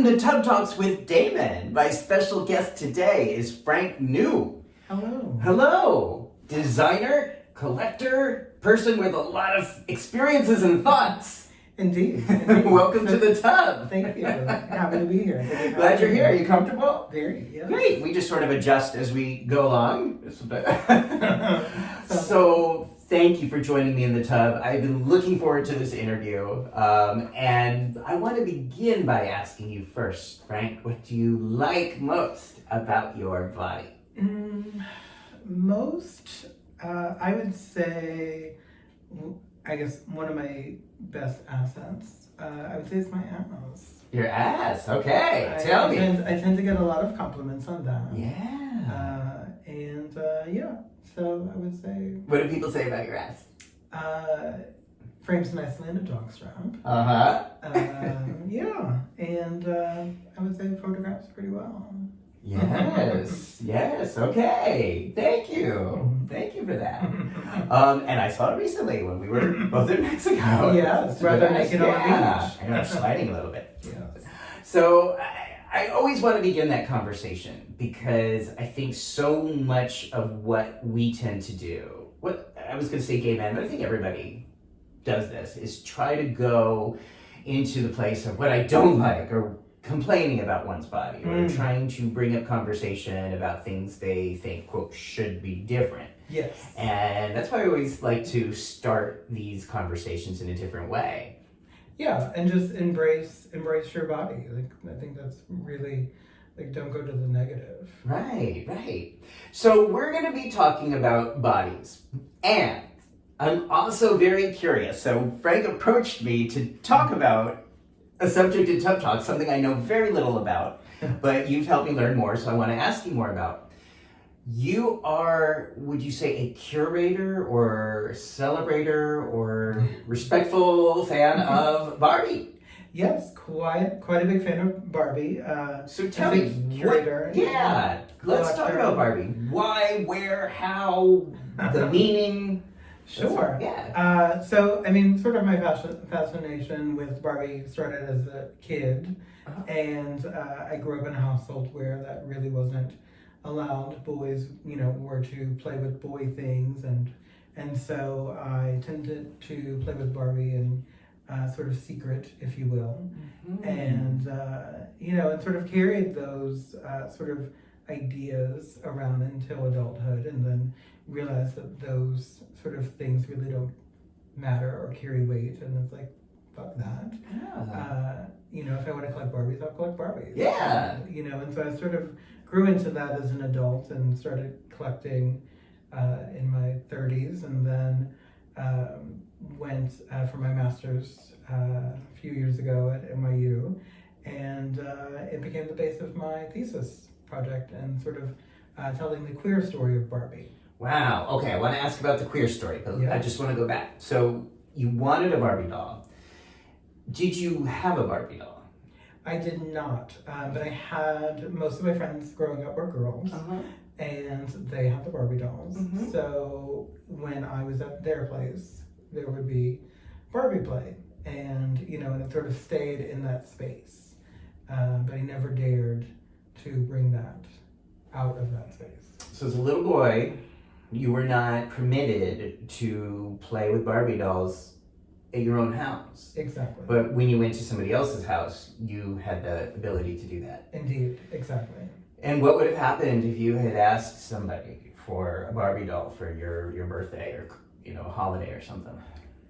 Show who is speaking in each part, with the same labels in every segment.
Speaker 1: to Tub Talks with Damon. My special guest today is Frank New.
Speaker 2: Hello.
Speaker 1: Hello. Designer, collector, person with a lot of experiences and thoughts.
Speaker 2: Indeed.
Speaker 1: Welcome to the tub.
Speaker 2: Thank you. Happy to be here.
Speaker 1: Glad you're here. Are you comfortable?
Speaker 2: Very, yeah.
Speaker 1: Great. We just sort of adjust as we go along. So thank you for joining me in the tub. I've been looking forward to this interview. And I want to begin by asking you first, Frank, what do you like most about your body?
Speaker 2: I would say, I guess one of my best assets, I would say is my ass.
Speaker 1: Your ass, okay. Tell me.
Speaker 2: I tend to get a lot of compliments on that.
Speaker 1: Yeah.
Speaker 2: So I would say...
Speaker 1: What do people say about your ass?
Speaker 2: Frames nicely in a dog strap.
Speaker 1: Uh-huh.
Speaker 2: Yeah, and I would say photographs pretty well.
Speaker 1: Yes, okay. Thank you. Thank you for that. And I saw it recently when we were both in Mexico.
Speaker 2: Yes, rather naked on the beach.
Speaker 1: And I'm sliding a little bit.
Speaker 2: Yes.
Speaker 1: So I always want to begin that conversation because I think so much of what we tend to do, what I was going to say gay men, but I think everybody does this, is try to go into the place of what I don't like or complaining about one's body or trying to bring up conversation about things they think, quote, should be different.
Speaker 2: Yes.
Speaker 1: And that's why I always like to start these conversations in a different way.
Speaker 2: Yeah, and just embrace your body. Like, I think that's really, like, don't go to the negative.
Speaker 1: Right. So we're going to be talking about bodies. And I'm also very curious. So Frank approached me to talk about a subject in Tub Talk, something I know very little about, but you've helped me learn more, so I want to ask you more about. You are, would you say, a curator or celebrator or respectful fan of Barbie?
Speaker 2: Yes, quite a big fan of Barbie.
Speaker 1: So tell me,
Speaker 2: curator.
Speaker 1: Let's talk about Barbie. Why, where, how, the meaning.
Speaker 2: Sure.
Speaker 1: Yeah.
Speaker 2: So, I mean, sort of my fascination with Barbie started as a kid, and I grew up in a household where that really wasn't allowed. Boys, were to play with boy things, and so I tended to play with Barbie in sort of secret, if you will, and and sort of carried those sort of ideas around until adulthood, and then realized that those sort of things really don't matter or carry weight, and it's like, fuck that. If I want to collect Barbies, I'll collect Barbies.
Speaker 1: Yeah.
Speaker 2: And so I sort of grew into that as an adult and started collecting in my 30s, and then went for my master's a few years ago at NYU, and it became the base of my thesis project and sort of telling the queer story of Barbie.
Speaker 1: Wow. Okay, I want to ask about the queer story, but I just want to go back. So you wanted a Barbie doll. Did you have a Barbie doll?
Speaker 2: I did not, but I had, most of my friends growing up were girls, and they had the Barbie dolls. So when I was at their place, there would be Barbie play, and and it sort of stayed in that space. But I never dared to bring that out of that space.
Speaker 1: So as a little boy, you were not permitted to play with Barbie dolls at your own house.
Speaker 2: Exactly.
Speaker 1: But when you went to somebody else's house, you had the ability to do that.
Speaker 2: Indeed, exactly.
Speaker 1: And what would have happened if you had asked somebody for a Barbie doll for your birthday or a holiday or something?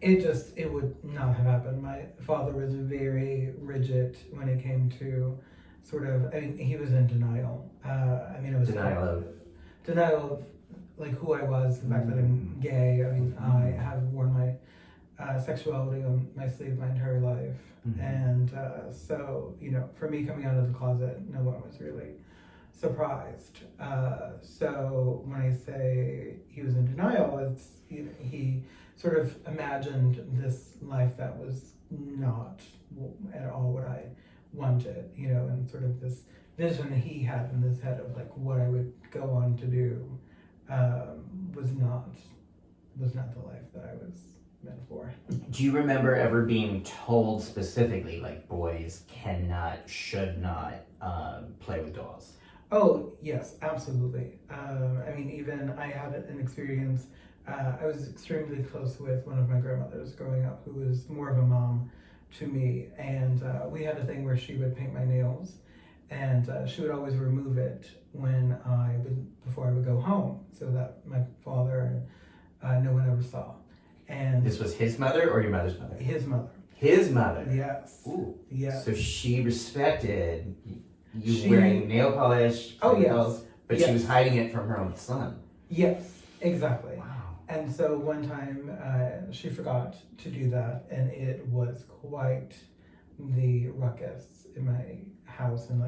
Speaker 2: It would not have happened. My father was very rigid when it came to sort of, he was in denial. It was denial of like who I was, the fact that I'm gay. I have worn my sexuality on my sleeve my entire life. And so, for me coming out of the closet, no one was really surprised. So when I say he was in denial, it's he sort of imagined this life that was not at all what I wanted, and sort of this vision he had in his head of like what I would go on to do was not the life that I was metaphor.
Speaker 1: Do you remember ever being told specifically, like, boys cannot, should not play with dolls?
Speaker 2: Oh, yes, absolutely. I mean, even I had an experience, I was extremely close with one of my grandmothers growing up who was more of a mom to me. And we had a thing where she would paint my nails, and she would always remove it before I would go home, so that my father and no one ever saw. And
Speaker 1: This was his mother or your mother's mother?
Speaker 2: his mother.
Speaker 1: His mother?
Speaker 2: Yes.
Speaker 1: Ooh.
Speaker 2: Yes.
Speaker 1: So she respected you
Speaker 2: She-
Speaker 1: wearing nail polish,
Speaker 2: Oh, yes.
Speaker 1: nails, but she
Speaker 2: Yes.
Speaker 1: was hiding it from her own son.
Speaker 2: Yes, exactly.
Speaker 1: Wow.
Speaker 2: And so one time she forgot to do that, and it was quite the ruckus in my house, and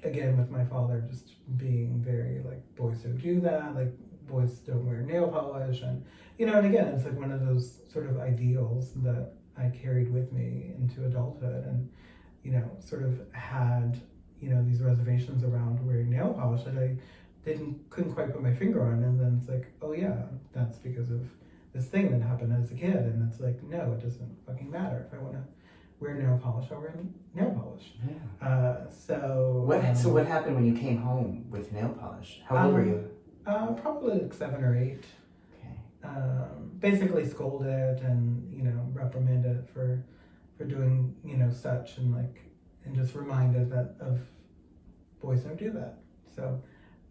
Speaker 2: again with my father just being very like, boys don't do that, like boys don't wear nail polish, and and again it's like one of those sort of ideals that I carried with me into adulthood, and sort of had these reservations around wearing nail polish that I couldn't quite put my finger on. And then it's like, oh yeah, that's because of this thing that happened as a kid. And it's like, no, it doesn't fucking matter. If I want to wear nail polish, I'll wear nail polish.
Speaker 1: Yeah.
Speaker 2: So
Speaker 1: What happened when you came home with nail polish? How old were you?
Speaker 2: Probably like 7 or 8.
Speaker 1: Okay.
Speaker 2: Basically scolded and reprimanded for doing such, and just reminded that of boys don't do that. So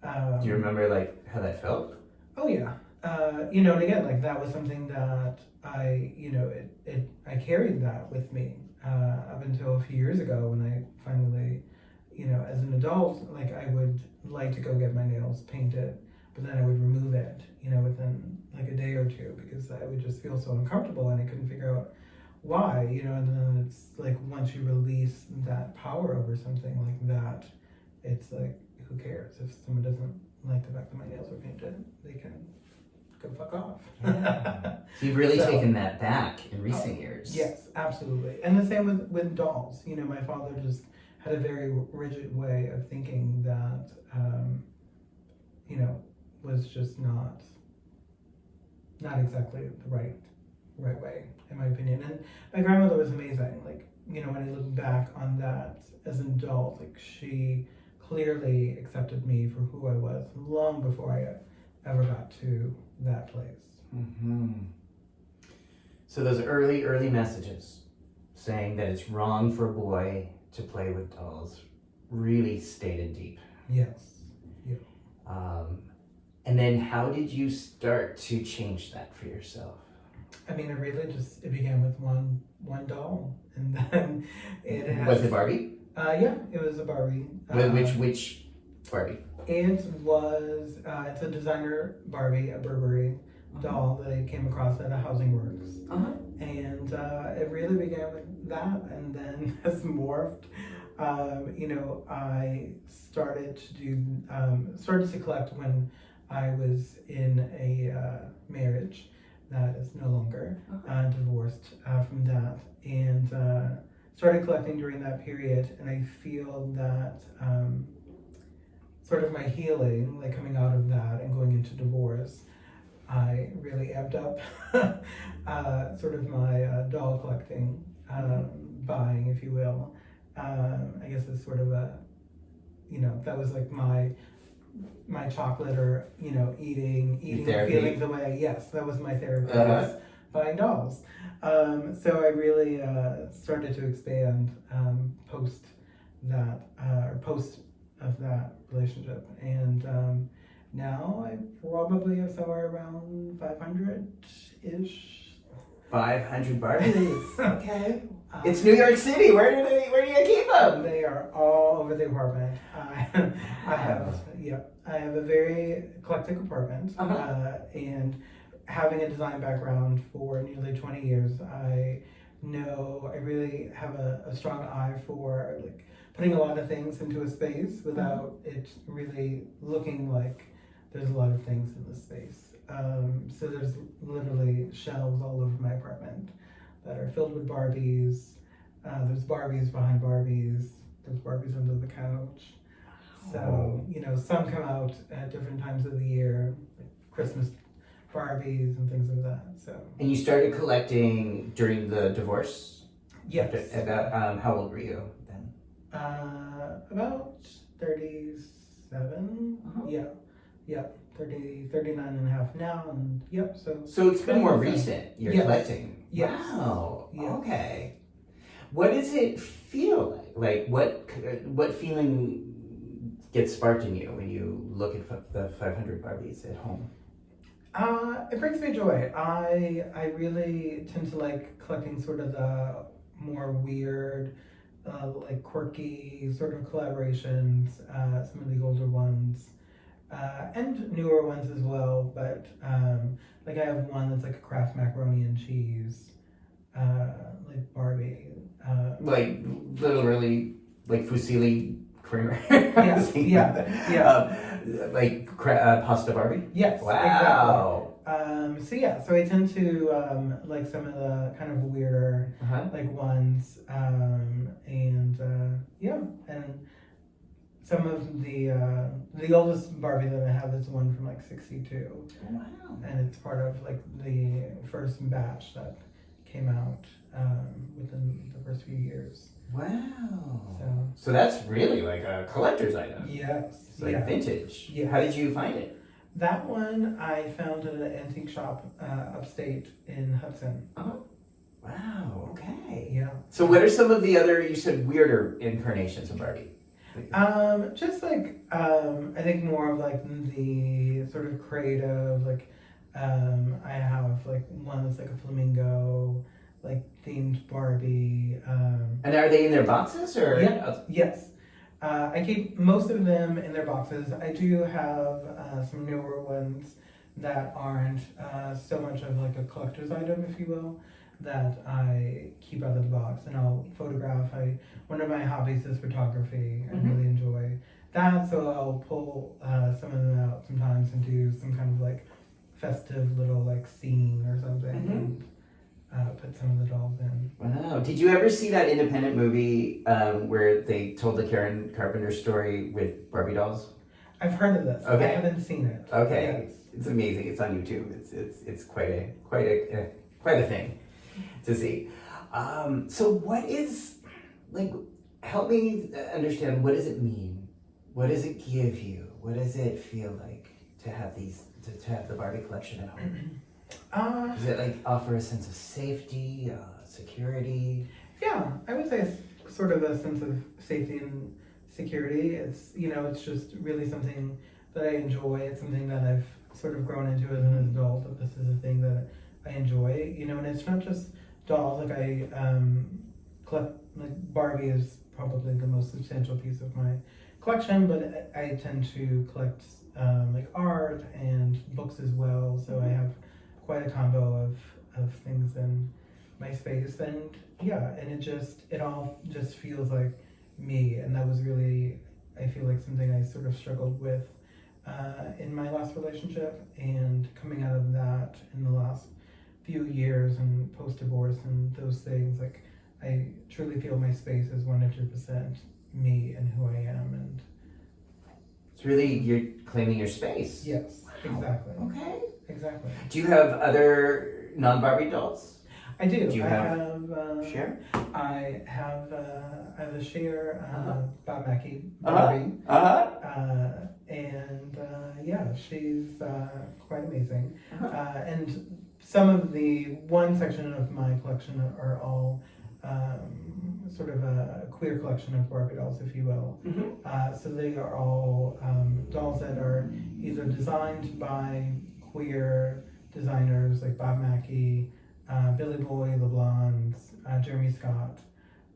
Speaker 1: Do you remember like how that felt?
Speaker 2: oh yeah. And again, like that was something that I I carried that with me up until a few years ago, when I finally as an adult, like I would like to go get my nails painted, but then I would remove it within like a day or two, because I would just feel so uncomfortable, and I couldn't figure out why, and then it's like, once you release that power over something like that, it's like, who cares if someone doesn't like the fact that my nails are painted? They can go fuck off.
Speaker 1: Yeah. So you've really
Speaker 2: So-
Speaker 1: taken that back in recent years.
Speaker 2: Yes, absolutely. And the same with dolls. My father just had a very rigid way of thinking that was just not exactly the right way, in my opinion. And my grandmother was amazing. Like, when I look back on that as an adult, like, she clearly accepted me for who I was long before I ever got to that place.
Speaker 1: Mm-hmm. So those early messages saying that it's wrong for a boy to play with dolls really stayed in deep.
Speaker 2: Yes.
Speaker 1: And then how did you start to change that for yourself?
Speaker 2: I mean, it began with one doll, and then it has...
Speaker 1: Was it Barbie?
Speaker 2: Yeah, it was a Barbie.
Speaker 1: Which Barbie?
Speaker 2: It was, it's a designer Barbie, a Burberry doll that I came across at a Housing Works.
Speaker 1: Uh-huh.
Speaker 2: And it really began with that, and then has morphed. I started to collect when I was in a marriage that is no longer divorced from that, and started collecting during that period. And I feel that sort of my healing, like coming out of that and going into divorce, I really amped up sort of my doll collecting, buying, if you will. I guess it's sort of that was like my chocolate, or eating
Speaker 1: Therapy.
Speaker 2: feelings away. Yes, that was my therapy. Was buying dolls. So I really started to expand post of that relationship, and now I probably have somewhere around 500-ish.
Speaker 1: 500 Barbies. Okay. It's
Speaker 2: Um,
Speaker 1: New York City. Where do you keep them?
Speaker 2: They are all over the apartment. I have a very eclectic apartment, and having a design background for nearly 20 years, I know I really have a strong eye for like putting a lot of things into a space without it really looking like there's a lot of things in the space. So there's literally shelves all over my apartment that are filled with Barbies. There's Barbies behind Barbies. There's Barbies under the couch. So, some come out at different times of the year, like Christmas Barbies and things like that. So.
Speaker 1: And you started collecting during the divorce?
Speaker 2: Yes.
Speaker 1: About how old were you then?
Speaker 2: About 37.
Speaker 1: Uh-huh.
Speaker 2: Yeah. 39 and a half now, and yep.
Speaker 1: So it's been more recent. You're collecting.
Speaker 2: Yes.
Speaker 1: Wow.
Speaker 2: Yes.
Speaker 1: Okay. What does it feel like? Like what feeling gets sparked in you when you look at the 500 Barbies at home?
Speaker 2: It brings me joy. I really tend to like collecting sort of the more weird, like quirky sort of collaborations. Some of the older ones. And newer ones as well, but like I have one that's like a Kraft macaroni and cheese, like Barbie.
Speaker 1: Like literally, like fusilli creamer.
Speaker 2: Yeah.
Speaker 1: Like pasta Barbie.
Speaker 2: Yes.
Speaker 1: Wow.
Speaker 2: Exactly. So I tend to like some of the kind of weirder like ones, and some of the oldest Barbie that I have is one from like '62.
Speaker 1: Wow.
Speaker 2: And it's part of like the first batch that came out within the first few years.
Speaker 1: Wow. So that's really like a collector's item.
Speaker 2: Yes.
Speaker 1: It's like vintage.
Speaker 2: Yes.
Speaker 1: How did you find it?
Speaker 2: That one I found at an antique shop upstate in Hudson.
Speaker 1: Oh. Wow. Okay.
Speaker 2: Yeah.
Speaker 1: So what are some of the other, you said, weirder incarnations of Barbie?
Speaker 2: Just like I think more of like the sort of creative, like I have like one that's like a flamingo, like themed Barbie.
Speaker 1: And are they in their boxes or?
Speaker 2: Yeah. Yes. I keep most of them in their boxes. I do have some newer ones that aren't so much of like a collector's item, if you will, that I keep out of the box and I'll photograph. One of my hobbies is photography. I really enjoy that, so I'll pull some of them out sometimes and do some kind of like festive little like scene or something and put some of the dolls in.
Speaker 1: Wow. Did you ever see that independent movie where they told the Karen Carpenter story with Barbie dolls?
Speaker 2: I've heard of this.
Speaker 1: Okay.
Speaker 2: I haven't seen it.
Speaker 1: Okay.
Speaker 2: Yes.
Speaker 1: It's amazing. It's on YouTube. It's quite a thing to see. So what is, like, help me understand, what does it mean? What does it give you? What does it feel like to have to have the Barbie collection at home? Does it like offer a sense of safety, security?
Speaker 2: Yeah, I would say it's sort of a sense of safety and security. It's, it's just really something that I enjoy. It's something that I've sort of grown into as an adult, that this is a thing that I enjoy, and it's not just dolls. Like I collect, like Barbie is probably the most substantial piece of my collection, but I tend to collect like art and books as well. So I have quite a combo of things in my space, and it all just feels like me, and that was really, I feel like, something I sort of struggled with in my last relationship, and coming out of that in the last few years and post-divorce and those things, like I truly feel my space is 100% me and who I am, and
Speaker 1: it's really, you're claiming your space.
Speaker 2: yes.
Speaker 1: Wow.
Speaker 2: Exactly.
Speaker 1: Okay.
Speaker 2: Exactly.
Speaker 1: Do you have other non-Barbie dolls?
Speaker 2: I do.
Speaker 1: Do you have Cher?
Speaker 2: I have a Cher, Bob Mackie Barbie. And she's quite amazing. And some of one section of my collection are all sort of a queer collection of Barbie dolls, if you will. So they are all dolls that are either designed by queer designers like Bob Mackie, Billy Boy, LeBlon's, Jeremy Scott,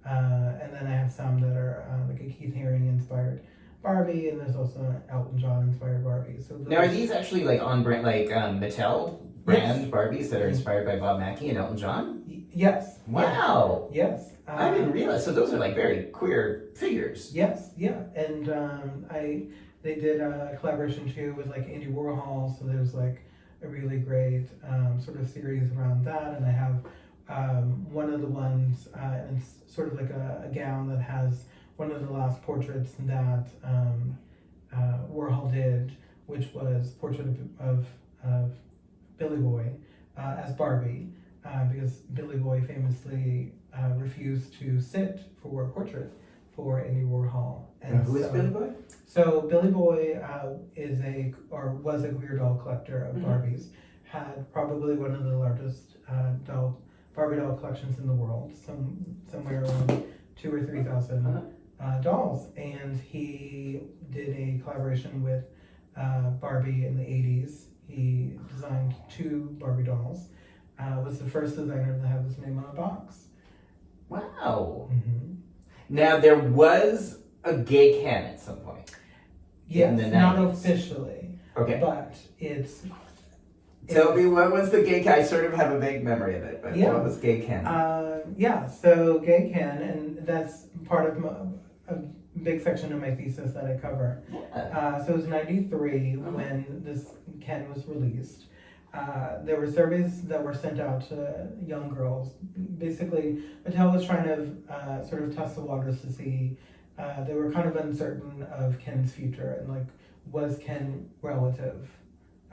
Speaker 2: and then I have some that are like a Keith Haring inspired Barbie, and there's also an Elton John inspired Barbie. So
Speaker 1: now, are these actually like on brand, like Mattel brand Barbies that are inspired by Bob Mackie and Elton John?
Speaker 2: Yes.
Speaker 1: Wow.
Speaker 2: Yes.
Speaker 1: I didn't realize. So those are like very queer figures.
Speaker 2: Yes. Yeah. And they did a collaboration too with like Andy Warhol. So there's like a really great sort of series around that, and I have one of the ones, and it's sort of like a gown that has one of the last portraits that Warhol did, which was portrait of Billy Boy as Barbie, because Billy Boy famously refused to sit for a portrait for Andy Warhol.
Speaker 1: And who is Billy Boy?
Speaker 2: So Billy Boy was a queer doll collector of Barbies. Had probably one of the largest Barbie doll collections in the world, somewhere around 2,000 or 3,000 dolls. And he did a collaboration with Barbie in the 80s. He designed 2 Barbie dolls. Was the first designer to have his name on a box.
Speaker 1: Wow. Now, there was a gay Ken at some point.
Speaker 2: Yes,
Speaker 1: in the 90s.
Speaker 2: Not officially.
Speaker 1: Okay.
Speaker 2: But it's...
Speaker 1: Tell me, what was the gay Ken? I sort of have a vague memory of it, but what was gay Ken?
Speaker 2: So gay Ken, and that's part of a big section of my thesis that I cover.
Speaker 1: Yeah.
Speaker 2: So it was 93 when this Ken was released. There were surveys that were sent out to young girls. Basically, Mattel was trying to sort of test the waters to see, they were kind of uncertain of Ken's future, and like, was Ken relative?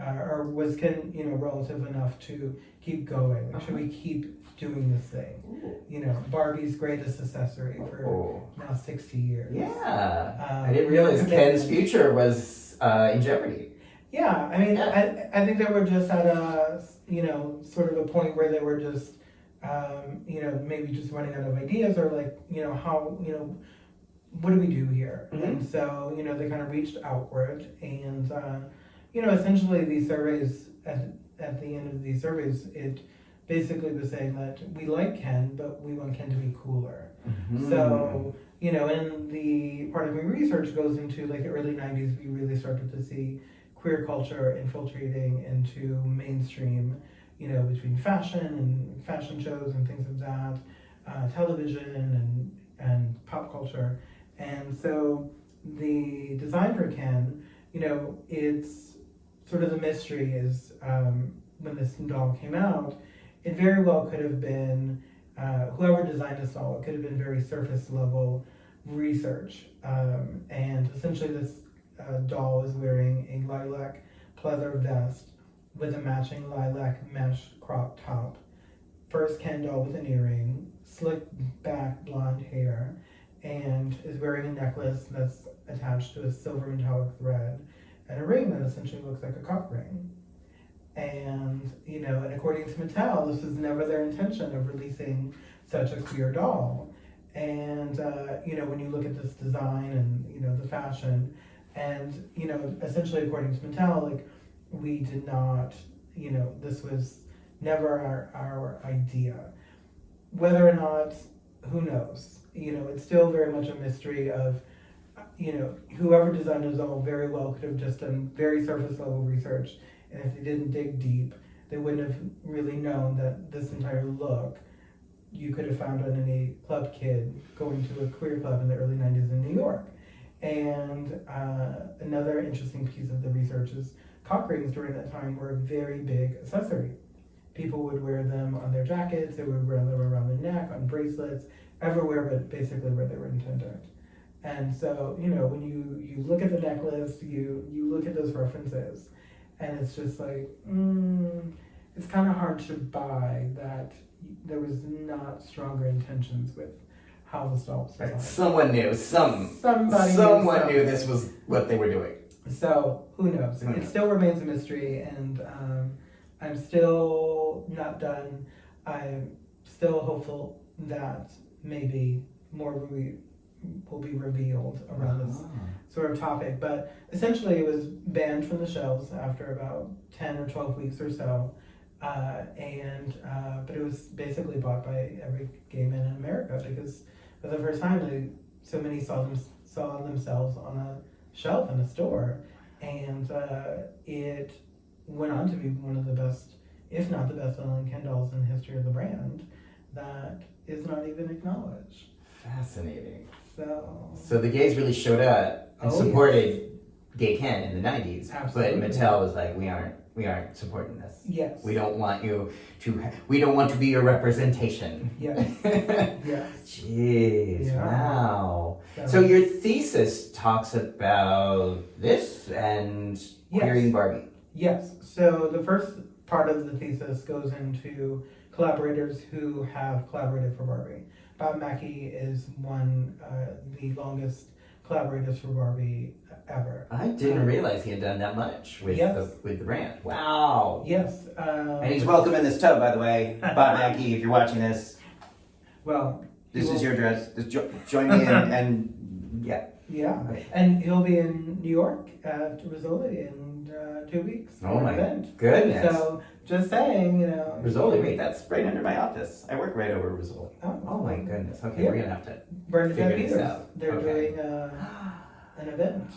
Speaker 2: Or was Ken, relative enough to keep going? Should we keep doing this thing?
Speaker 1: Ooh.
Speaker 2: Barbie's greatest accessory for now 60 years.
Speaker 1: Yeah. I didn't realize Ken's future was in jeopardy.
Speaker 2: Yeah, I mean, I think they were just at a, sort of a point where they were just, maybe just running out of ideas, or like, how, what do we do here? And so, they kind of reached outward, and, essentially these surveys, at the end of these surveys, it basically was saying that we like Ken, but we want Ken to be cooler. So, and the part of my research goes into like the early 90s, we really started to see queer culture infiltrating into mainstream, between fashion and fashion shows and things of that, television and pop culture. And so the design for Ken, it's sort of the mystery is when this doll came out, it very well could have been, whoever designed this doll, it could have been very surface level research. And essentially this doll is wearing a lilac pleather vest with a matching lilac mesh crop top. First Ken doll with an earring, slicked back blonde hair, and is wearing a necklace that's attached to a silver metallic thread, and a ring that essentially looks like a cock ring. And, and according to Mattel, this was never their intention of releasing such a queer doll. And, when you look at this design and, the fashion, and, essentially according to Mattel, like, we did not, this was never our idea. Whether or not, who knows? It's still very much a mystery of, whoever designed it all very well could have just done very surface level research. And if they didn't dig deep, they wouldn't have really known that this entire look you could have found on any club kid going to a queer club in the early 90s in New York. And another interesting piece of the research is cock rings during that time were a very big accessory. People would wear them on their jackets, they would wear them around their neck, on bracelets, everywhere but basically where they were intended. And so, when you look at the necklace, you look at those references, and it's just like, it's kind of hard to buy that there was not stronger intentions with how the doll was designed.
Speaker 1: Right. Someone knew. Someone knew this was what they were doing.
Speaker 2: So, who knows? It still remains a mystery, and I'm still not done. I'm still hopeful that maybe more will be revealed around this sort of topic. But essentially it was banned from the shelves after about 10 or 12 weeks or so. But it was basically bought by every gay man in America, because for the first time so many saw themselves on a shelf in a store. And it went on to be one of the best, if not the best selling Ken dolls in the history of the brand, that is not even acknowledged.
Speaker 1: Fascinating.
Speaker 2: So
Speaker 1: the gays really showed up and supported gay Ken in the 90s.
Speaker 2: Absolutely.
Speaker 1: But Mattel was like, we aren't supporting this.
Speaker 2: Yes.
Speaker 1: We don't want to be your representation.
Speaker 2: Yes. Yes.
Speaker 1: Jeez,
Speaker 2: Yeah.
Speaker 1: wow. So your thesis talks about this and queering Barbie.
Speaker 2: Yes. So the first part of the thesis goes into collaborators who have collaborated for Barbie. Bob Mackie is the longest collaborators for Barbie ever.
Speaker 1: I didn't realize he had done that much with
Speaker 2: Yes.
Speaker 1: the brand. Wow.
Speaker 2: Yes.
Speaker 1: And he's welcome in this tub, by the way. Bob Mackie, if you're watching this,
Speaker 2: Well,
Speaker 1: this is your dress. Just join me and yeah.
Speaker 2: Yeah, and he'll be in New York at Rizzoli in 2 weeks.
Speaker 1: Oh my
Speaker 2: event.
Speaker 1: goodness.
Speaker 2: So just saying,
Speaker 1: Rizzoli, wait, that's right under my office. I work right over Rizzoli.
Speaker 2: Oh
Speaker 1: my goodness. Okay,
Speaker 2: Yeah.
Speaker 1: we're gonna have to.
Speaker 2: Bernadette
Speaker 1: Figure this
Speaker 2: Peters.
Speaker 1: out.
Speaker 2: They're
Speaker 1: Okay.
Speaker 2: doing an event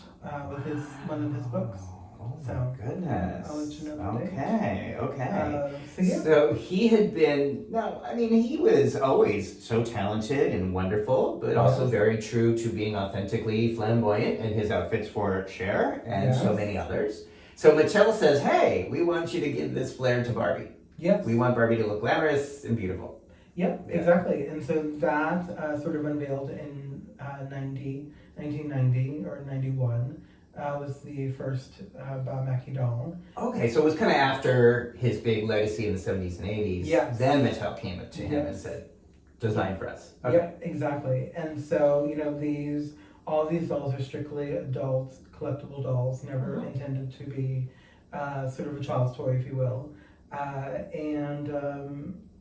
Speaker 2: with one of his books.
Speaker 1: Oh my
Speaker 2: So,
Speaker 1: goodness.
Speaker 2: I'll let you know the date.
Speaker 1: Okay.
Speaker 2: So yeah.
Speaker 1: So he had been, no, I mean, he was always so talented and wonderful, but also very true to being authentically flamboyant in his outfits for Cher and so
Speaker 2: Yes.
Speaker 1: many others. So Mattel says, hey, we want you to give this flair to Barbie.
Speaker 2: Yes.
Speaker 1: We want Barbie to look glamorous and beautiful.
Speaker 2: Yep,
Speaker 1: Yeah.
Speaker 2: exactly. And so that sort of unveiled in 1990 or 91. Was the first Bob Mackie doll.
Speaker 1: Okay, so it was kind of after his big legacy in the 70s and 80s.
Speaker 2: Yes.
Speaker 1: Then Mattel came up to him and
Speaker 2: Yes.
Speaker 1: said, design for us. Okay.
Speaker 2: Yeah, exactly. And so, all these dolls are strictly adult collectible dolls, never intended to be sort of a child's toy, if you will. And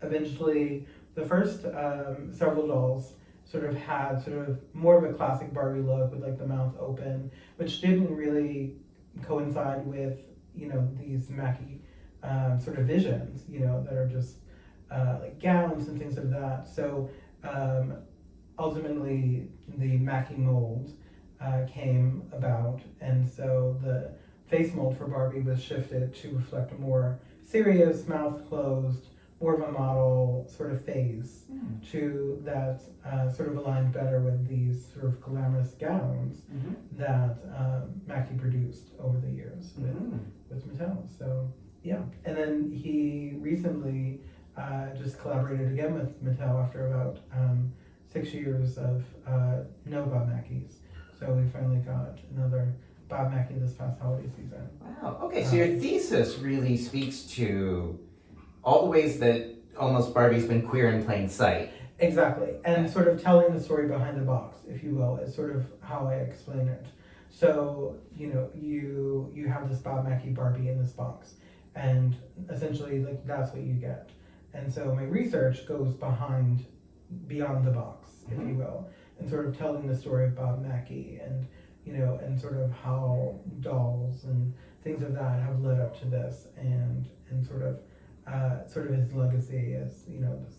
Speaker 2: eventually, the first several dolls sort of had sort of more of a classic Barbie look with like the mouth open, which didn't really coincide with, these Mackie sort of visions, that are just like gowns and things like that. So ultimately the Mackie mold came about, and so the face mold for Barbie was shifted to reflect a more serious, mouth closed, more of a model sort of face to that sort of aligned better with these sort of glamorous gowns that Mackie produced over the years with Mattel. So yeah, and then he recently just collaborated again with Mattel after about 6 years of no Bob Mackies. So we finally got another Bob Mackie this past holiday season.
Speaker 1: Wow. Okay, so your thesis really speaks to all the ways that almost Barbie's been queer in plain sight.
Speaker 2: Exactly, and sort of telling the story behind the box, if you will, is sort of how I explain it. So, you have this Bob Mackie Barbie in this box, and essentially, like, that's what you get. And so my research goes beyond the box, if you will, and sort of telling the story of Bob Mackie and, and sort of how dolls and things of that have led up to this, and sort of his legacy as, this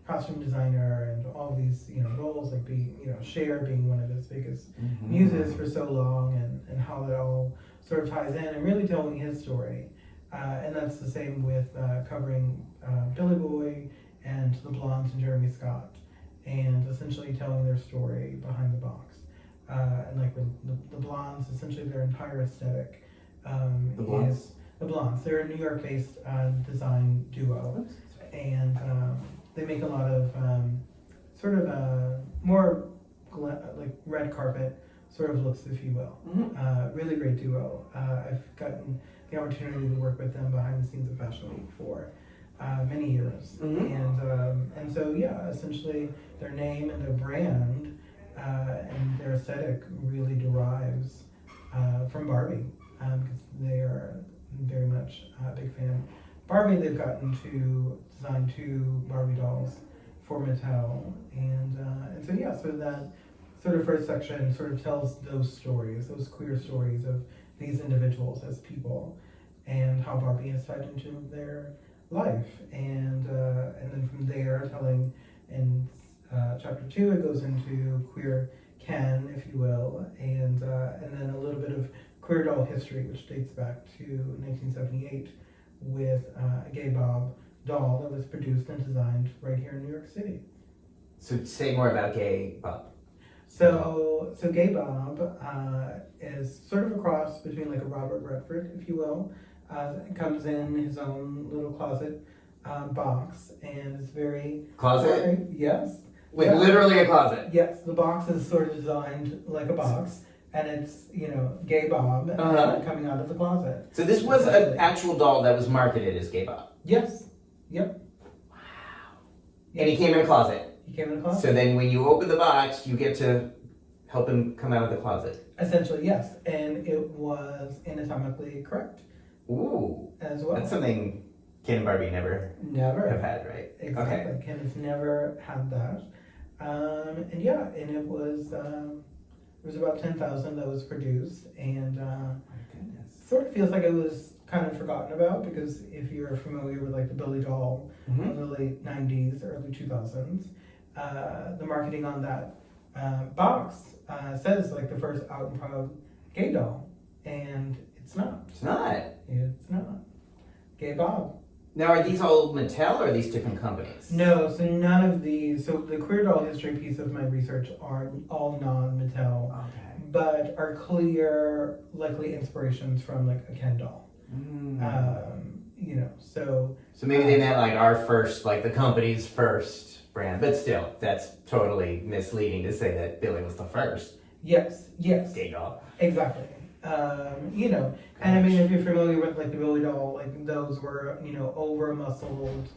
Speaker 2: costume designer and all these, roles, like being, Cher being one of his biggest muses for so long, and how that all sort of ties in, and really telling his story. And that's the same with covering Billy Boy and the Blondes and Jeremy Scott, and essentially telling their story behind the box. And like with the Blondes, essentially their entire aesthetic is the Blondes. They're a New York-based design duo, and they make a lot of sort of more like red carpet sort of looks, if you will. Really great duo. I've gotten the opportunity to work with them behind the scenes of Fashion Week for many years, and so yeah, essentially their name and their brand and their aesthetic really derives from Barbie, because they are very much a big fan of Barbie. They've gotten to design 2 Barbie dolls for Mattel, and so yeah, so that sort of first section sort of tells those stories, those queer stories of these individuals as people, and how Barbie has tied into their life, and then from there, telling in chapter 2, it goes into queer Ken, if you will, and then a little bit of queer doll history, which dates back to 1978 with a gay Bob doll that was produced and designed right here in New York City.
Speaker 1: So say more about gay Bob.
Speaker 2: So gay Bob is sort of a cross between like a Robert Redford, if you will. It comes in his own little closet box, and it's very...
Speaker 1: Closet?
Speaker 2: Yes.
Speaker 1: Like literally a closet?
Speaker 2: Yes, the box is sort of designed like a box, and it's, gay Bob coming out of the closet.
Speaker 1: So this was an actual doll that was marketed as Gay Bob.
Speaker 2: Yes. Yep.
Speaker 1: Wow. And he came in a closet.
Speaker 2: He came in a closet.
Speaker 1: So then when you open the box, you get to help him come out of the closet.
Speaker 2: Essentially, yes. And it was anatomically correct.
Speaker 1: Ooh.
Speaker 2: As well.
Speaker 1: That's something Ken and Barbie never have had, right?
Speaker 2: Exactly.
Speaker 1: Okay.
Speaker 2: Ken has never had that. And it was about 10,000 that was produced, and
Speaker 1: My goodness.
Speaker 2: sort of feels like it was kind of forgotten about, because if you're familiar with like the Billy Doll
Speaker 1: Mm-hmm.
Speaker 2: of the late 90s, early 2000s, the marketing on that box says like the first out and proud gay doll, and it's not.
Speaker 1: It's not.
Speaker 2: It's not. Gay Bob.
Speaker 1: Now, are these all Mattel or are these different companies?
Speaker 2: No, so none of these. So the queer doll history piece of my research are all non-Mattel,
Speaker 1: Okay.
Speaker 2: but are clear, likely inspirations from like a Ken doll. So
Speaker 1: So maybe they meant like our first, like the company's first brand, but still, that's totally misleading to say that Billy was the first
Speaker 2: yes,
Speaker 1: gay doll.
Speaker 2: exactly. And I mean, if you're familiar with like the Billy doll, like those were over muscled,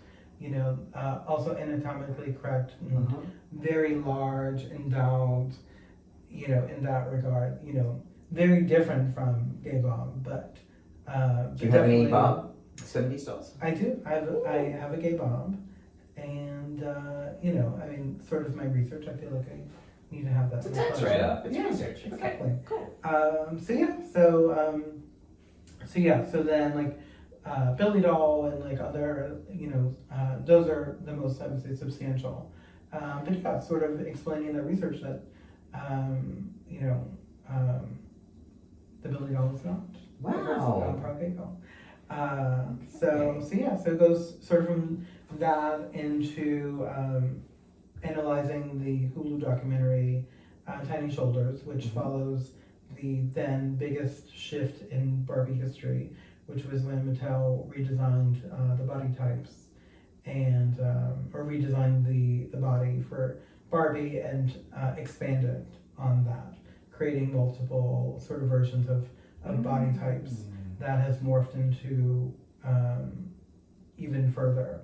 Speaker 2: also anatomically correct, and very large, endowed, in that regard, very different from Gay Bob, but.
Speaker 1: Do you have any Bob 70s dolls?
Speaker 2: I do. I have a Gay Bob, and I mean, sort of my research. I feel like I need to have that.
Speaker 1: That's right up. It's
Speaker 2: yeah,
Speaker 1: research.
Speaker 2: exactly.
Speaker 1: Okay, cool.
Speaker 2: So then like Billy doll and like other those are the most, I would say, substantial. But yeah, sort of explaining the research that the Billy doll is not.
Speaker 1: Wow.
Speaker 2: Proud gay doll. So it goes sort of from that into analyzing the Hulu documentary Tiny Shoulders, which follows the then biggest shift in Barbie history, which was when Mattel redesigned the body types and or redesigned the body for Barbie and expanded on that, creating multiple sort of versions of body types that has morphed into even further.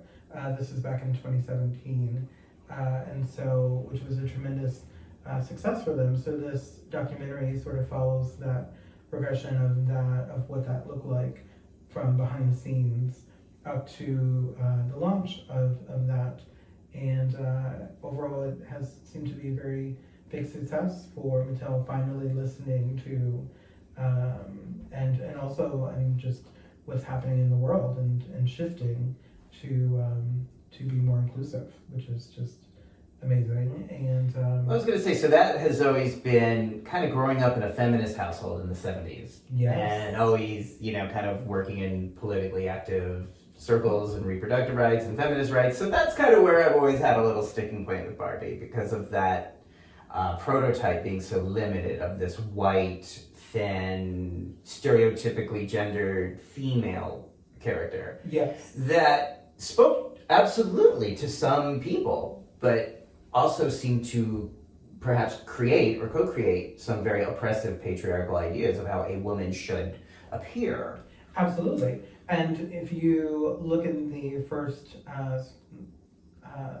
Speaker 2: This is back in 2017, and so which was a tremendous success for them. So this documentary sort of follows that progression of what that looked like from behind the scenes up to the launch of that, and overall it has seemed to be a very big success for Mattel finally listening to and also, I mean, just what's happening in the world and shifting to be more inclusive, which is just amazing. And
Speaker 1: I was going to say, so that has always been kind of growing up in a feminist household in the 70s.
Speaker 2: Yes.
Speaker 1: And always, kind of working in politically active circles and reproductive rights and feminist rights. So that's kind of where I've always had a little sticking point with Barbie, because of that prototype being so limited of this white, thin, stereotypically gendered female character.
Speaker 2: Yes.
Speaker 1: That spoke absolutely to some people, but also seemed to perhaps create or co-create some very oppressive patriarchal ideas of how a woman should appear.
Speaker 2: Absolutely. And if you look in the first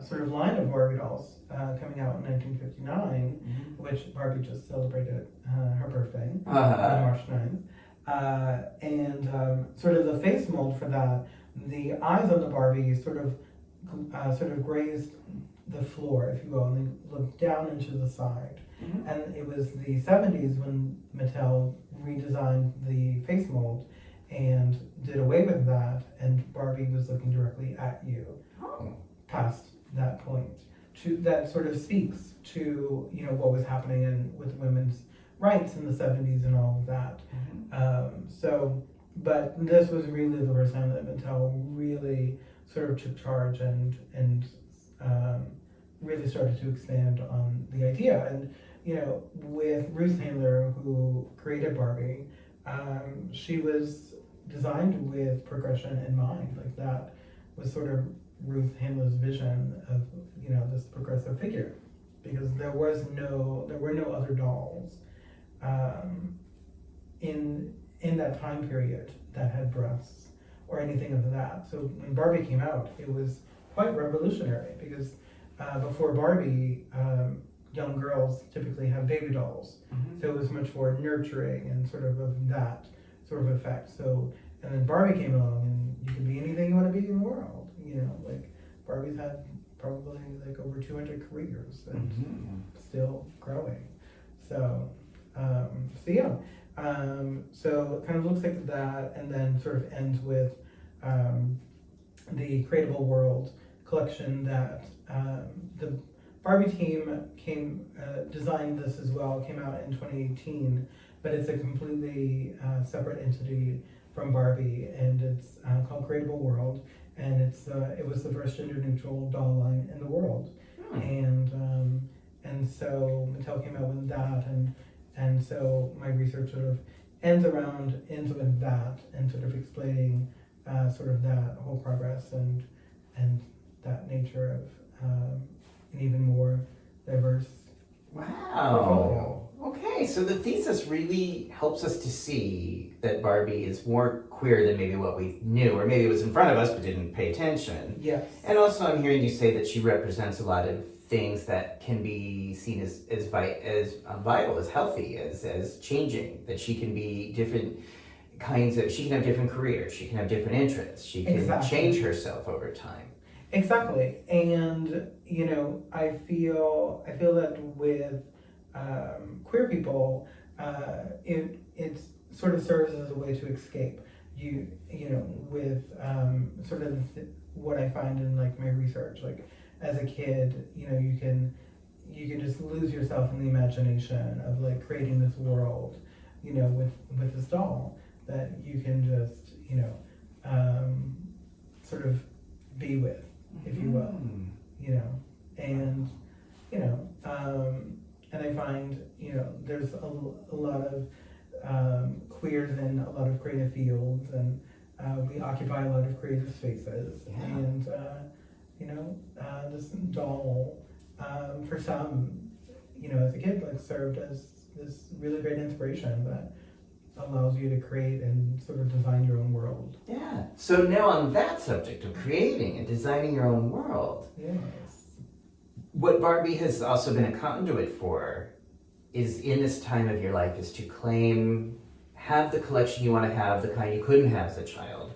Speaker 2: sort of line of Barbie dolls coming out in 1959, which Barbie just celebrated her birthday on March 9th, and sort of the face mold for that, the eyes on the Barbie sort of grazed the floor, if you will, and they looked down into the side. And it was the 70s when Mattel redesigned the face mold and did away with that, and Barbie was looking directly at you past that point. That sort of speaks to what was happening with women's rights in the 70s and all of that. But this was really the first time that Mattel really sort of took charge and really started to expand on the idea. And with Ruth Handler, who created Barbie, she was designed with progression in mind. Like, that was sort of Ruth Handler's vision of this progressive figure, because there were no other dolls in that time period that had breasts or anything of that. So when Barbie came out, it was quite revolutionary because before Barbie, young girls typically have baby dolls.
Speaker 1: Mm-hmm.
Speaker 2: So it was much more nurturing and sort of that sort of effect. So, and then Barbie came along and you can be anything you want to be in the world. You know, like Barbie's had probably like over 200 careers and still growing. So, yeah. So it kind of looks like that, and then sort of ends with the Creatable World collection that the Barbie team designed this as well. It came out in 2018, but it's a completely separate entity from Barbie, and it's called Creatable World, and it was the first gender-neutral doll line in the world, and so Mattel came out with that, and so my research sort of ends with that, and sort of explaining sort of that whole progress and that nature of an even more diverse
Speaker 1: Wow. Okay, so the thesis really helps us to see that Barbie is more queer than maybe what we knew, or maybe it was in front of us but didn't pay attention.
Speaker 2: Yes.
Speaker 1: And also I'm hearing you say that she represents a lot of things that can be seen as vital, as healthy, as changing, that she can be different she can have different careers, she can have different interests, she can change herself over time.
Speaker 2: Exactly, and you know, I feel that with queer people, it sort of serves as a way to escape. You know, with sort of what I find in like my research, like as a kid, you know, you can just lose yourself in the imagination of like creating this world, you know, with this doll that you can just, you know, sort of be with, if you will, you know, and, you know, and I find, you know, there's a lot of queers in a lot of creative fields, and we occupy a lot of creative spaces, and, you know, this doll, for some, you know, as a kid, like served as this really great inspiration that allows you to create and sort of design your own world.
Speaker 1: Yeah. So now on that subject of creating and designing your own world,
Speaker 2: yes,
Speaker 1: what Barbie has also been a conduit for is in this time of your life is to have the collection you want to have, the kind you couldn't have as a child.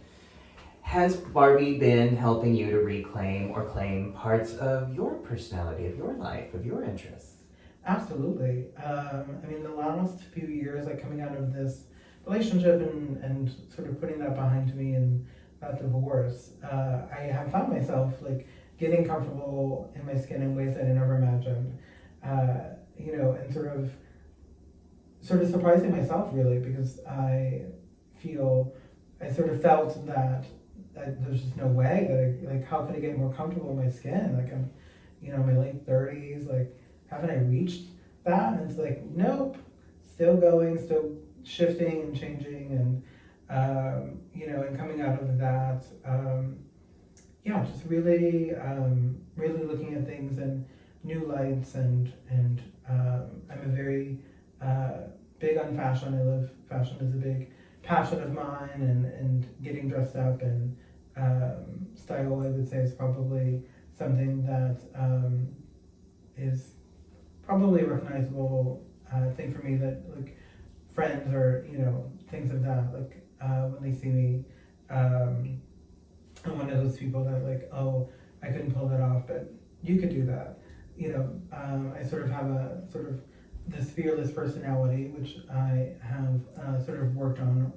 Speaker 1: Has Barbie been helping you to reclaim or claim parts of your personality, of your life, of your interests?
Speaker 2: Absolutely. I mean, the last few years, like coming out of this relationship and sort of putting that behind me and that divorce, I have found myself like getting comfortable in my skin in ways that I never imagined. You know, and sort of surprising myself really, because I sort of felt that there's just no way that like, how could I get more comfortable in my skin? Like I'm, you know, in my late 30s, like haven't I reached that? And it's like, nope, still going, still shifting and changing, and you know, and coming out of that, yeah, just really looking at things in new lights, and I'm a very big on fashion. I love fashion is a big passion of mine, and getting dressed up and style, I would say, is probably something that is probably a recognizable thing for me, that like friends or, you know, things of that, like when they see me, I'm one of those people that like, oh, I couldn't pull that off, but you could do that. You know, I sort of have a sort of this fearless personality, which I have sort of worked on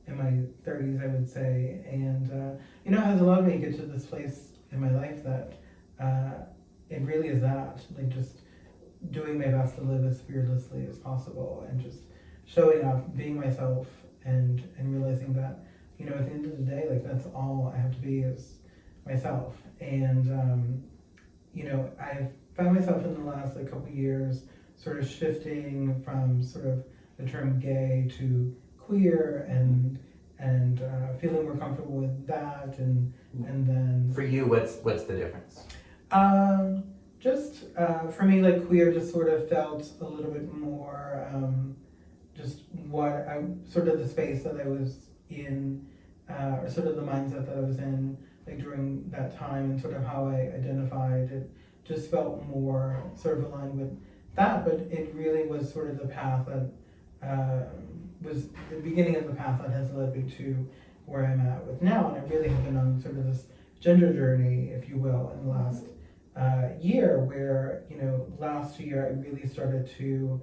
Speaker 2: in my 30s, I would say, and you know, has allowed me to get to this place in my life that it really is that, like just doing my best to live as fearlessly as possible, and just showing up, being myself, and realizing that, you know, at the end of the day, like that's all I have to be is myself. And you know, I've found myself in the last like couple years sort of shifting from sort of the term gay to queer, and feeling more comfortable with that, and then
Speaker 1: for you, what's the difference?
Speaker 2: just for me, like queer just sort of felt a little bit more just what I sort of the space that I was in, or sort of the mindset that I was in, like during that time, and sort of how I identified. It just felt more sort of aligned with that, but it really was sort of the path that was the beginning of the path that has led me to where I'm at with now, and I really have been on sort of this gender journey, if you will, in the last year, where, you know, last year I really started to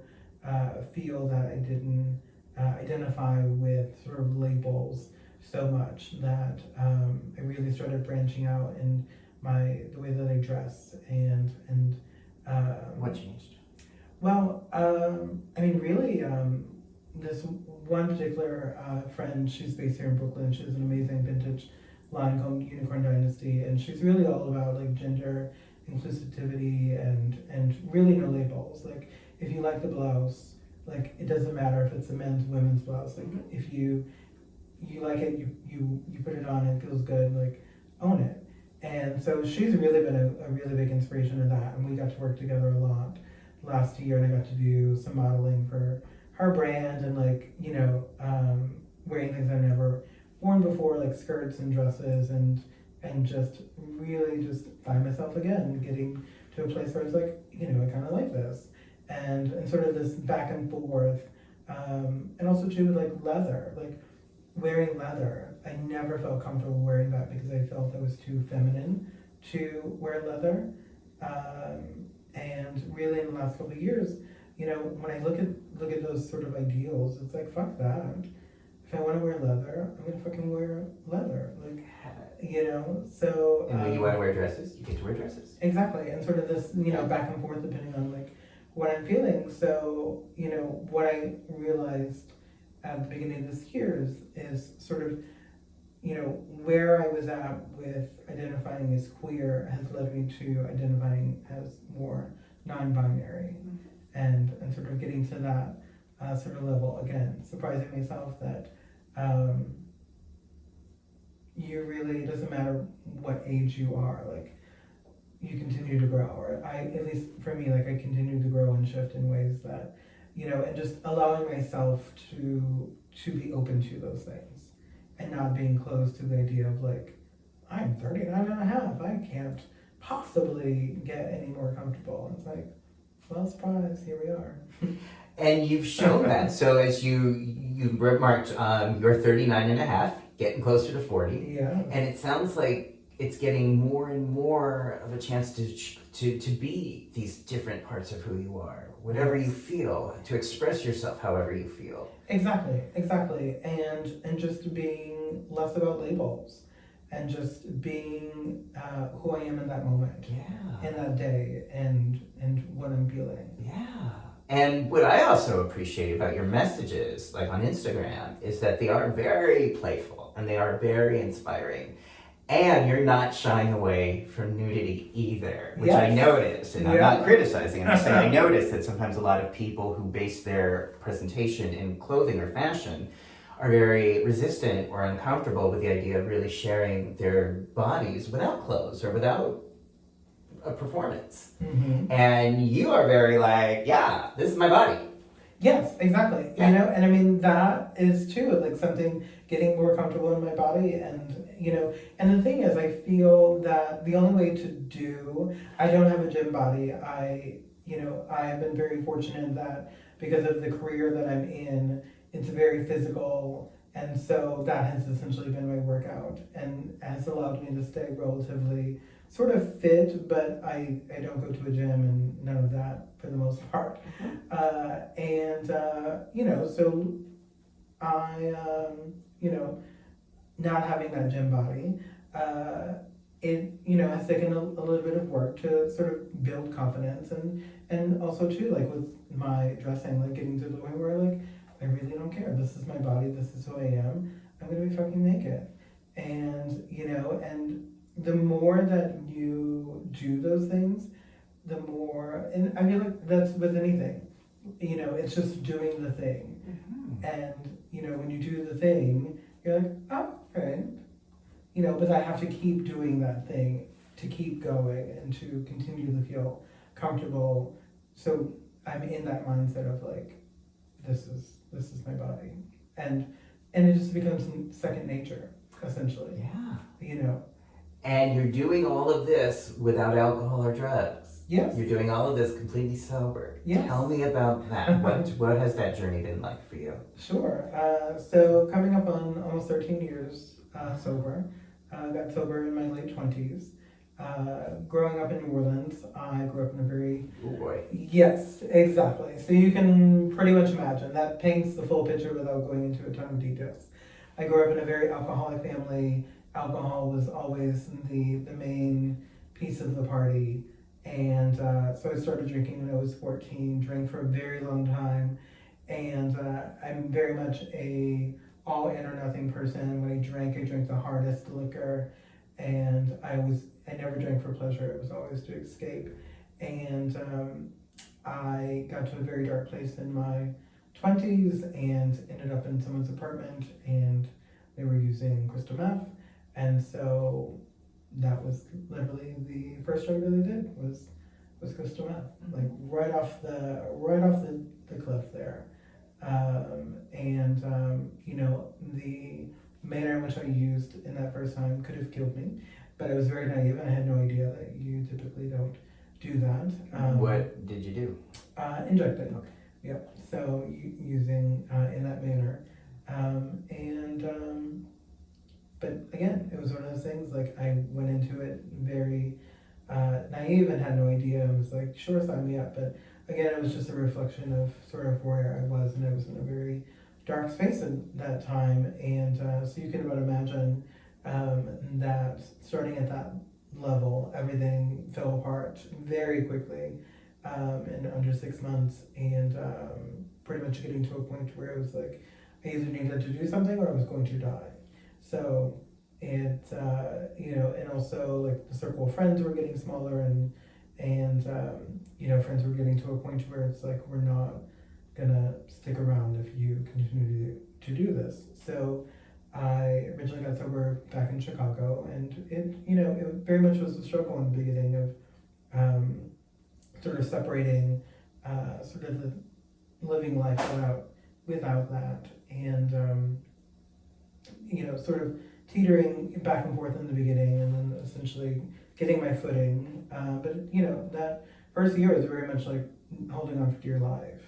Speaker 2: feel that I didn't identify with sort of labels so much, that I really started branching out in the way that I dress, and
Speaker 1: What changed?
Speaker 2: well, I mean, really, this one particular friend, she's based here in Brooklyn. She has an amazing vintage line called Unicorn Dynasty, and she's really all about like gender inclusivity and really no labels. Like, if you like the blouse, like it doesn't matter if it's a men's, women's blouse. Like, if you like it, you put it on, it feels good. Like, own it. And so she's really been a really big inspiration of that, and we got to work together a lot last year, and I got to do some modeling for her brand, and like, you know, wearing things I've never worn before, like skirts and dresses, and just really just find myself again, getting to a place where I was like, you know, I kind of like this, and sort of this back and forth, and also too with like leather, like wearing leather. I never felt comfortable wearing that because I felt I was too feminine to wear leather, and really in the last couple of years, you know, when I look at those sort of ideals, it's like, fuck that. If I want to wear leather, I'm gonna fucking wear leather. Like, you know, so.
Speaker 1: And when you want to wear dresses, you get to wear dresses.
Speaker 2: Exactly, and sort of this, you know, back and forth depending on like what I'm feeling. So, you know, what I realized at the beginning of this year is sort of, you know, where I was at with identifying as queer has led me to identifying as more non-binary, and sort of getting to that sort of level again, surprising myself that you really, it doesn't matter what age you are, like you continue to grow, or at least for me, like I continue to grow and shift in ways that, you know, and just allowing myself to be open to those things, and not being closed to the idea of like, I'm 39 and a half, I can't possibly get any more comfortable. And it's like, well, surprise, here we are.
Speaker 1: And you've shown that. So as you remarked, you're 39 and a half, getting closer to 40.
Speaker 2: Yeah.
Speaker 1: And it sounds like it's getting more and more of a chance to be these different parts of who you are, whatever you feel, to express yourself however you feel.
Speaker 2: Exactly. And just being less about labels, and just being who I am in that moment, in that day, and what I'm feeling.
Speaker 1: Yeah. And what I also appreciate about your messages, like on Instagram, is that they are very playful and they are very inspiring. And you're not shying away from nudity either, which I noticed, and I'm not criticizing, I'm just saying I noticed that sometimes a lot of people who base their presentation in clothing or fashion are very resistant or uncomfortable with the idea of really sharing their bodies without clothes or without a performance.
Speaker 2: Mm-hmm.
Speaker 1: And you are very like, yeah, this is my body.
Speaker 2: Yes, exactly.
Speaker 1: Yeah.
Speaker 2: You know, and I mean, that is too, like something, getting more comfortable in my body, and, you know, and the thing is, I feel that the only way I don't have a gym body. I have been very fortunate that because of the career that I'm in, it's very physical, and so that has essentially been my workout, and has allowed me to stay relatively sort of fit, but I don't go to a gym and none of that for the most part. You know, so I, you know, not having that gym body, it, you know, has taken a little bit of work to sort of build confidence, and also too, like with my dressing, like getting to the point where like, I really don't care. This is my body. This is who I am. I'm gonna be fucking naked. And, you know, and the more that you do those things, the more, and I feel like that's with anything, you know, it's just doing the thing. Mm-hmm. And, you know, when you do the thing, you're like, oh, right. You know, but I have to keep doing that thing to keep going and to continue to feel comfortable. So I'm in that mindset of like, this is my body, and it just becomes second nature, essentially.
Speaker 1: Yeah.
Speaker 2: You know.
Speaker 1: And you're doing all of this without alcohol or drugs.
Speaker 2: Yes.
Speaker 1: You're doing all of this completely sober.
Speaker 2: Yes.
Speaker 1: Tell me about that. What has that journey been like for you?
Speaker 2: Sure. So coming up on almost 13 years sober. Got sober in my late 20s. Growing up in New Orleans, I grew up in a very...
Speaker 1: Oh boy.
Speaker 2: Yes, exactly. So you can pretty much imagine. That paints the full picture without going into a ton of details. I grew up in a very alcoholic family. Alcohol was always the main piece of the party. And so I started drinking when I was 14, drank for a very long time. And I'm very much a all in or nothing person. When I drank the hardest liquor. And I never drank for pleasure. It was always to escape. And I got to a very dark place in my 20s and ended up in someone's apartment, and they were using crystal meth. And so that was literally the first drug that I did was crystal meth, like right off the cliff there. You know, the manner in which I used in that first time could have killed me, but I was very naive and I had no idea that you typically don't do that.
Speaker 1: What did you do?
Speaker 2: Injected.
Speaker 1: Okay.
Speaker 2: Yep. So using in that manner, but again, it was one of those things. Like I went into it very naive and had no idea. I was like, sure, sign me up. But again, it was just a reflection of sort of where I was, and I was in a very dark space at that time. And so you can about imagine that starting at that level, everything fell apart very quickly in under 6 months, and pretty much getting to a point where it was like I either needed to do something or I was going to die. So it, you know, and also like the circle of friends were getting smaller, and you know, friends were getting to a point where it's like, we're not gonna stick around if you continue to do this. So I originally got sober back in Chicago, and it, you know, it very much was a struggle in the beginning of sort of separating sort of the living life without that, and you know, sort of teetering back and forth in the beginning, and then essentially getting my footing. But you know, that first year is very much like holding on for dear life.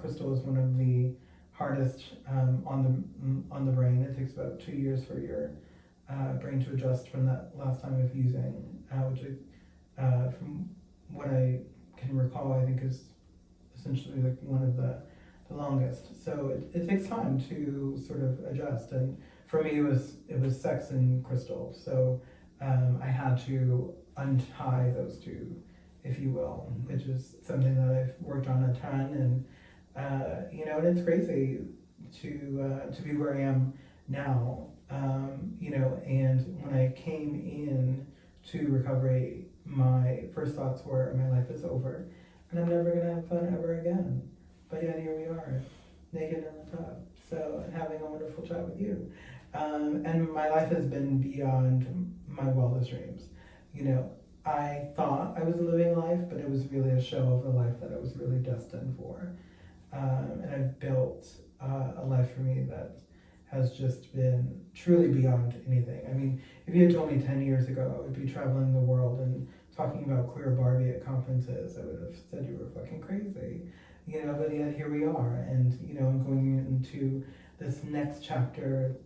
Speaker 2: Crystal is one of the hardest on the brain. It takes about 2 years for your brain to adjust from that last time of using, which from what I can recall, I think is essentially like one of the longest. So it takes time to sort of adjust, and for me it was sex and crystal. So I had to untie those two, if you will, which is something that I've worked on a ton, and you know, and it's crazy to be where I am now. You know, and when I came in to recovery, my first thoughts were, my life is over, and I'm never gonna have fun ever again. But yet here we are, naked in the tub, so, and having a wonderful chat with you. And my life has been beyond my wildest dreams. You know, I thought I was living life, but it was really a show of the life that I was really destined for. And I've built a life for me that has just been truly beyond anything. I mean, if you had told me 10 years ago I would be traveling the world and talking about queer Barbie at conferences, I would have said you were fucking crazy. You know, but yet here we are, and you know, I'm going into this next chapter,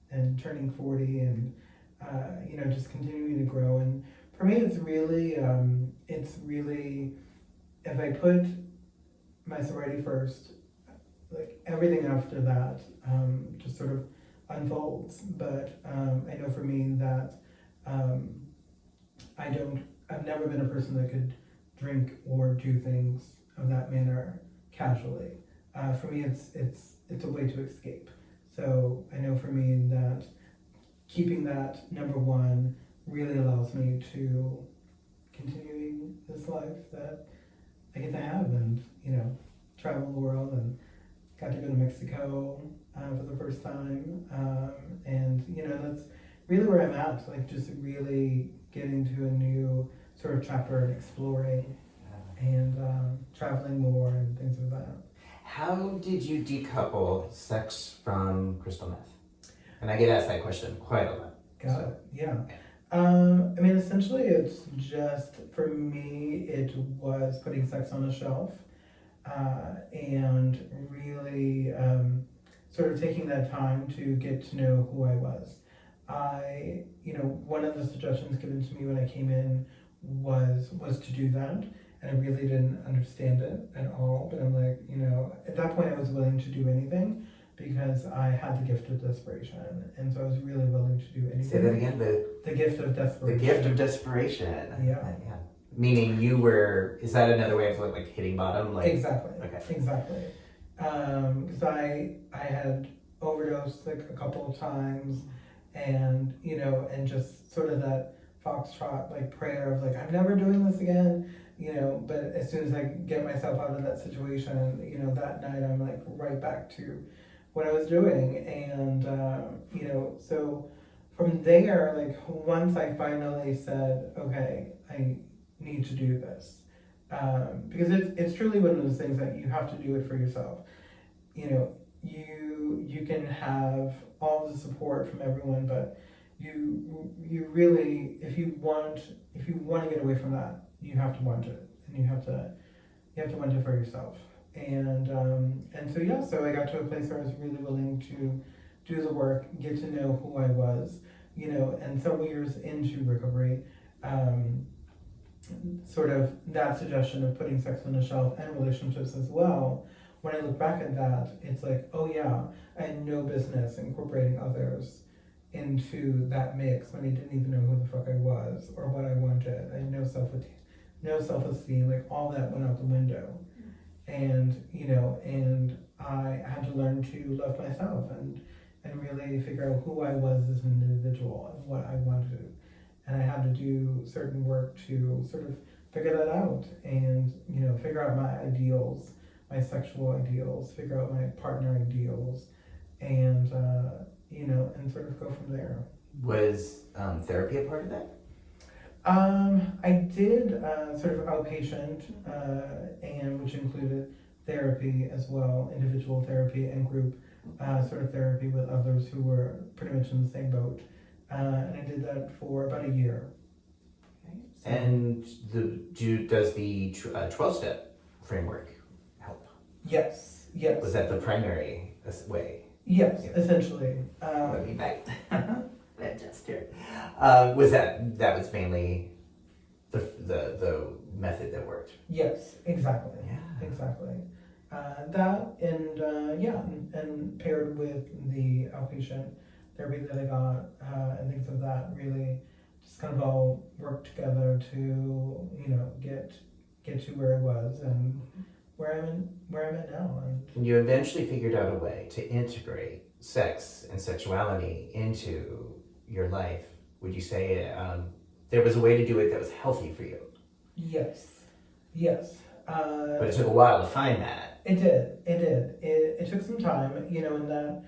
Speaker 2: and turning 40, and you know, just continuing to grow. And for me, it's really, if I put my sobriety first, like everything after that just sort of unfolds. But I know for me that I've never been a person that could drink or do things of that manner casually. For me, it's a way to escape. So I know for me that keeping that number one really allows me to continuing this life that I get to have, and you know, travel the world, and got to go to Mexico for the first time, and you know, that's really where I'm at, like just really getting to a new sort of chapter and exploring and traveling more and things like that.
Speaker 1: How did you decouple sex from crystal meth? And I get asked that question quite a lot.
Speaker 2: Got it. Yeah. I mean, essentially, it's just for me. It was putting sex on a shelf, and really sort of taking that time to get to know who I was. One of the suggestions given to me when I came in was to do that, and I really didn't understand it at all. But I'm like, at that point, I was willing to do anything because I had the gift of desperation, and so I was really willing to do anything.
Speaker 1: Say that again.
Speaker 2: The gift of desperation.
Speaker 1: The gift of desperation.
Speaker 2: Yeah.
Speaker 1: Meaning you were. Is that another way of like hitting bottom? Like
Speaker 2: exactly.
Speaker 1: Okay.
Speaker 2: Exactly. Because I had overdosed like a couple of times, and and just sort of that foxtrot like prayer of like I'm never doing this again. But as soon as I get myself out of that situation, that night I'm like right back to what I was doing, and so from there, like once I finally said, okay, I need to do this, because it's truly one of those things that you have to do it for yourself. You can have all the support from everyone, but you really, if you want to get away from that, you have to want it, and you have to want it for yourself. And so I got to a place where I was really willing to do the work, get to know who I was, and several years into recovery, sort of that suggestion of putting sex on the shelf and relationships as well. When I look back at that, it's like, oh yeah, I had no business incorporating others into that mix when I didn't even know who the fuck I was or what I wanted. I had no self-esteem, like all that went out the window. And I had to learn to love myself and really figure out who I was as an individual and what I wanted. And I had to do certain work to sort of figure that out and figure out my ideals, my sexual ideals, figure out my partner ideals, and and sort of go from there.
Speaker 1: Was therapy a part of that?
Speaker 2: I did sort of outpatient, and which included therapy as well, individual therapy and group sort of therapy with others who were pretty much in the same boat. And I did that for about a year.
Speaker 1: Okay. So. And does the 12-step framework help?
Speaker 2: Yes.
Speaker 1: Was that the primary way?
Speaker 2: Yes, essentially.
Speaker 1: Let me back. Just here. Was that was mainly the method that worked?
Speaker 2: Yes, exactly.
Speaker 1: Yeah.
Speaker 2: Exactly. That and paired with the outpatient therapy that I got and things of that really just kind of all worked together to get to where I was and where I'm at now.
Speaker 1: And you eventually figured out a way to integrate sex and sexuality into your life. Would you say there was a way to do it that was healthy for you?
Speaker 2: Yes.
Speaker 1: But it took a while to find that.
Speaker 2: It did. It took some time, and that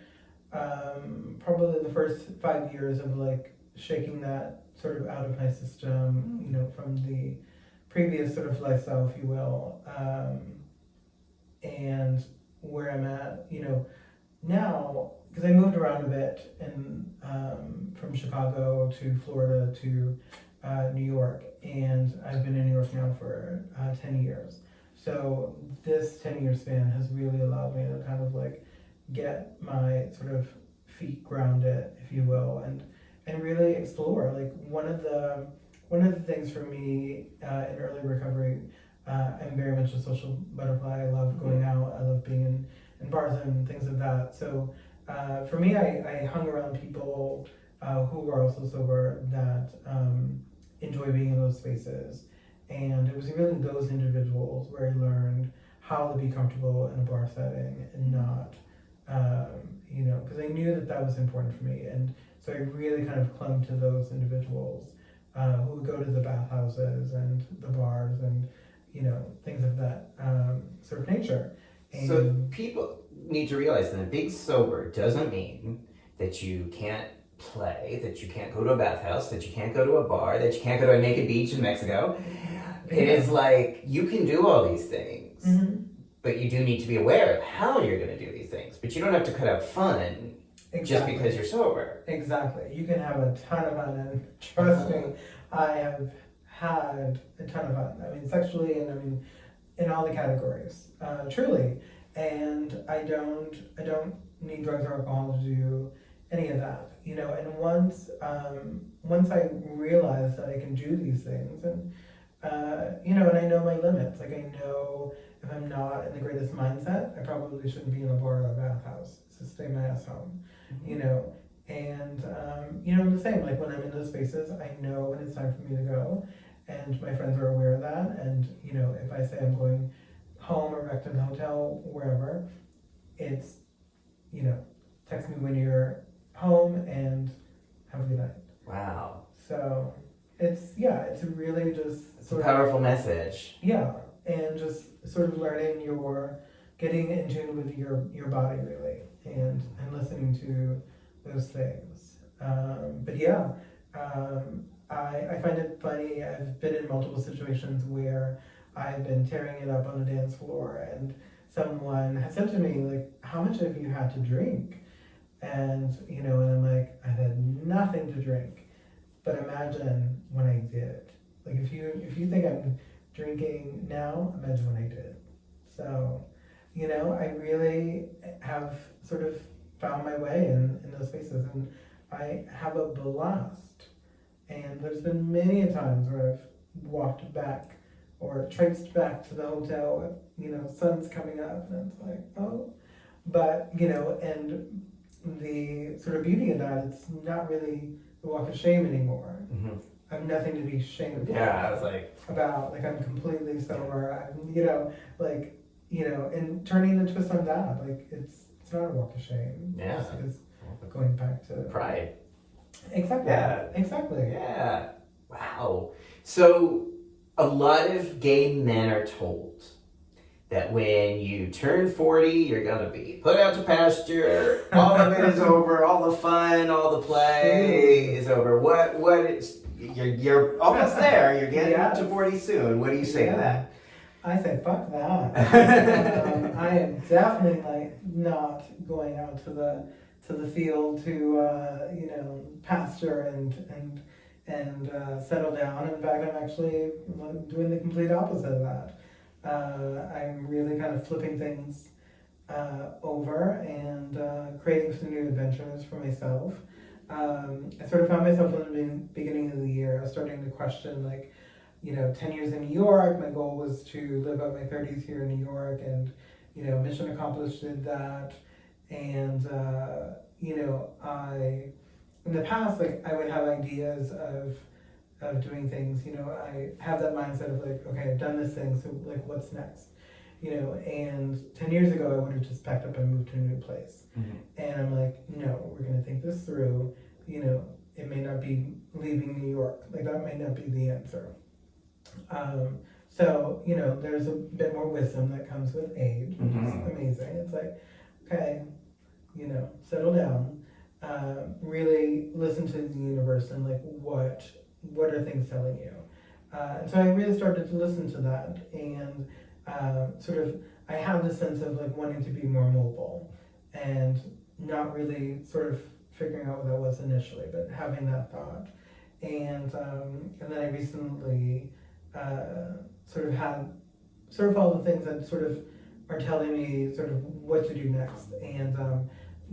Speaker 2: probably the first 5 years of like shaking that sort of out of my system, from the previous sort of lifestyle, if you will, and where I'm at, now, because I moved around a bit and from Chicago to Florida to New York, and I've been in New York now for 10 years. So this 10-year span has really allowed me to kind of like get my sort of feet grounded, if you will, and really explore. Like one of the things for me in early recovery, I'm very much a social butterfly. I love going out. I love being in bars and things like that. So for me, I hung around people who were also sober that enjoy being in those spaces. And it was really those individuals where I learned how to be comfortable in a bar setting and not, because I knew that was important for me. And so I really kind of clung to those individuals who would go to the bathhouses and the bars and, things of that sort of nature. And
Speaker 1: so people need to realize that being sober doesn't mean that you can't play, that you can't go to a bathhouse, that you can't go to a bar, that you can't go to a naked beach in Mexico. It is like, you can do all these things, but you do need to be aware of how you're going to do these things. But you don't have to cut out fun just because you're sober.
Speaker 2: Exactly. You can have a ton of fun, and trust me, I have had a ton of fun. I mean, sexually, and I mean, in all the categories, truly. And I don't need drugs or alcohol to do any of that, you know. And once I realize that I can do these things, and you know, and I know my limits. Like, I know if I'm not in the greatest mindset, I probably shouldn't be in a bar or a bathhouse. So stay my ass home, you know. And you know, the same. Like, when I'm in those spaces, I know when it's time for me to go, and my friends are aware of that. And you know, if I say I'm going home or back to the hotel, wherever, it's, you know, text me when you're home and have a good night.
Speaker 1: Wow.
Speaker 2: So it's really just
Speaker 1: it's a powerful message.
Speaker 2: Yeah, and just sort of learning getting in tune with your body, really, and listening to those things. But yeah, I find it funny. I've been in multiple situations where I've been tearing it up on the dance floor, and someone has said to me, like, how much have you had to drink? And, you know, and I'm like, I had nothing to drink. But imagine when I did. Like, if you think I'm drinking now, imagine when I did. So, you know, I really have sort of found my way in those spaces, and I have a blast. And there's been many times where I've walked back or traipsed back to the hotel, you know, sun's coming up, and it's like, oh. But, you know, and the sort of beauty of that, it's not really the walk of shame anymore. I have nothing to be ashamed
Speaker 1: I was like,
Speaker 2: about. Like, I'm completely sober. I'm, you know, like, you know, and turning the twist on that, like, it's not a walk of shame.
Speaker 1: Yeah.
Speaker 2: It's going back to
Speaker 1: pride.
Speaker 2: Exactly.
Speaker 1: Yeah.
Speaker 2: Exactly.
Speaker 1: Yeah. Wow. So a lot of gay men are told that when you turn 40, you're gonna be put out to pasture. All of it is over. All the fun, all the play is over. What is? You're almost there. You're getting up to 40 soon. What do you say to that?
Speaker 2: I say fuck that. I am definitely like not going out to the field to you know, pasture and settle down. In fact, I'm actually doing the complete opposite of that. I'm really kind of flipping things over and creating some new adventures for myself. I sort of found myself in the beginning of the year starting to question, like, you know, 10 years in New York, my goal was to live out my 30s here in New York, and, you know, mission accomplished, did that. And, you know, in the past, like, I would have ideas of doing things, you know, I have that mindset of like, okay, I've done this thing, so like, what's next? You know, and 10 years ago, I would have just packed up and moved to a new place. And I'm like, no, we're going to think this through. You know, it may not be leaving New York. Like, that may not be the answer. So, you know, there's a bit more wisdom that comes with age, which is amazing. It's like, okay, you know, settle down, really listen to the universe, and like, what are things telling you? And so I really started to listen to that, and sort of, I have this sense of like wanting to be more mobile, and not really sort of figuring out what that was initially, but having that thought. And then I recently sort of had sort of all the things that sort of are telling me sort of what to do next. And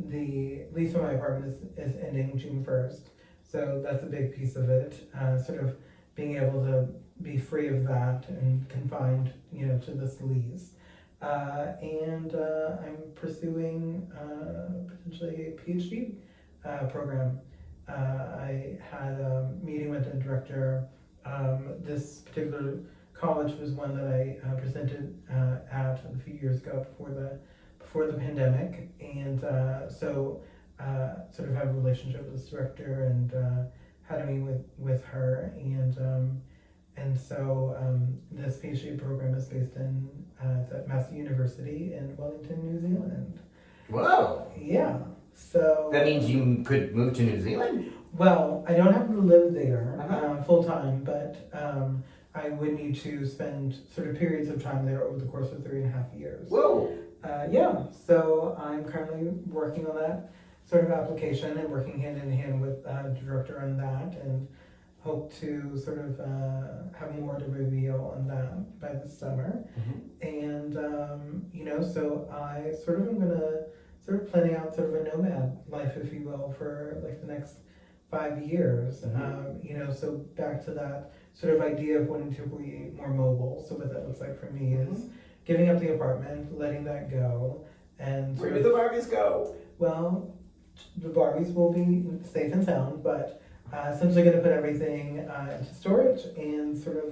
Speaker 2: the lease on my apartment is ending June 1st. So that's a big piece of it. Sort of being able to be free of that and confined, you know, to this lease. And I'm pursuing potentially a PhD program. I had a meeting with the director. This particular college was one that I presented at a few years ago before the pandemic, and so sort of have a relationship with this director, and had a meeting with her, and so this PhD program is based at Massey University in Wellington, New Zealand.
Speaker 1: Whoa!
Speaker 2: Yeah. So
Speaker 1: That means you could move to New Zealand?
Speaker 2: well, I don't happen to live there
Speaker 1: Uh-huh.
Speaker 2: full time, but I would need to spend sort of periods of time there over the course of 3.5 years.
Speaker 1: Whoa.
Speaker 2: Yeah, so I'm currently working on that sort of application and working hand in hand with the director on that, and hope to sort of have more to reveal on that by the summer. And so I sort of am gonna sort of planning out sort of a nomad life, if you will, for like the next 5 years. So back to that sort of idea of wanting to be more mobile. So what that looks like for me is giving up the apartment, letting that go, and
Speaker 1: Where did the Barbies go?
Speaker 2: well, the Barbies will be safe and sound, but essentially going to put everything into storage and sort of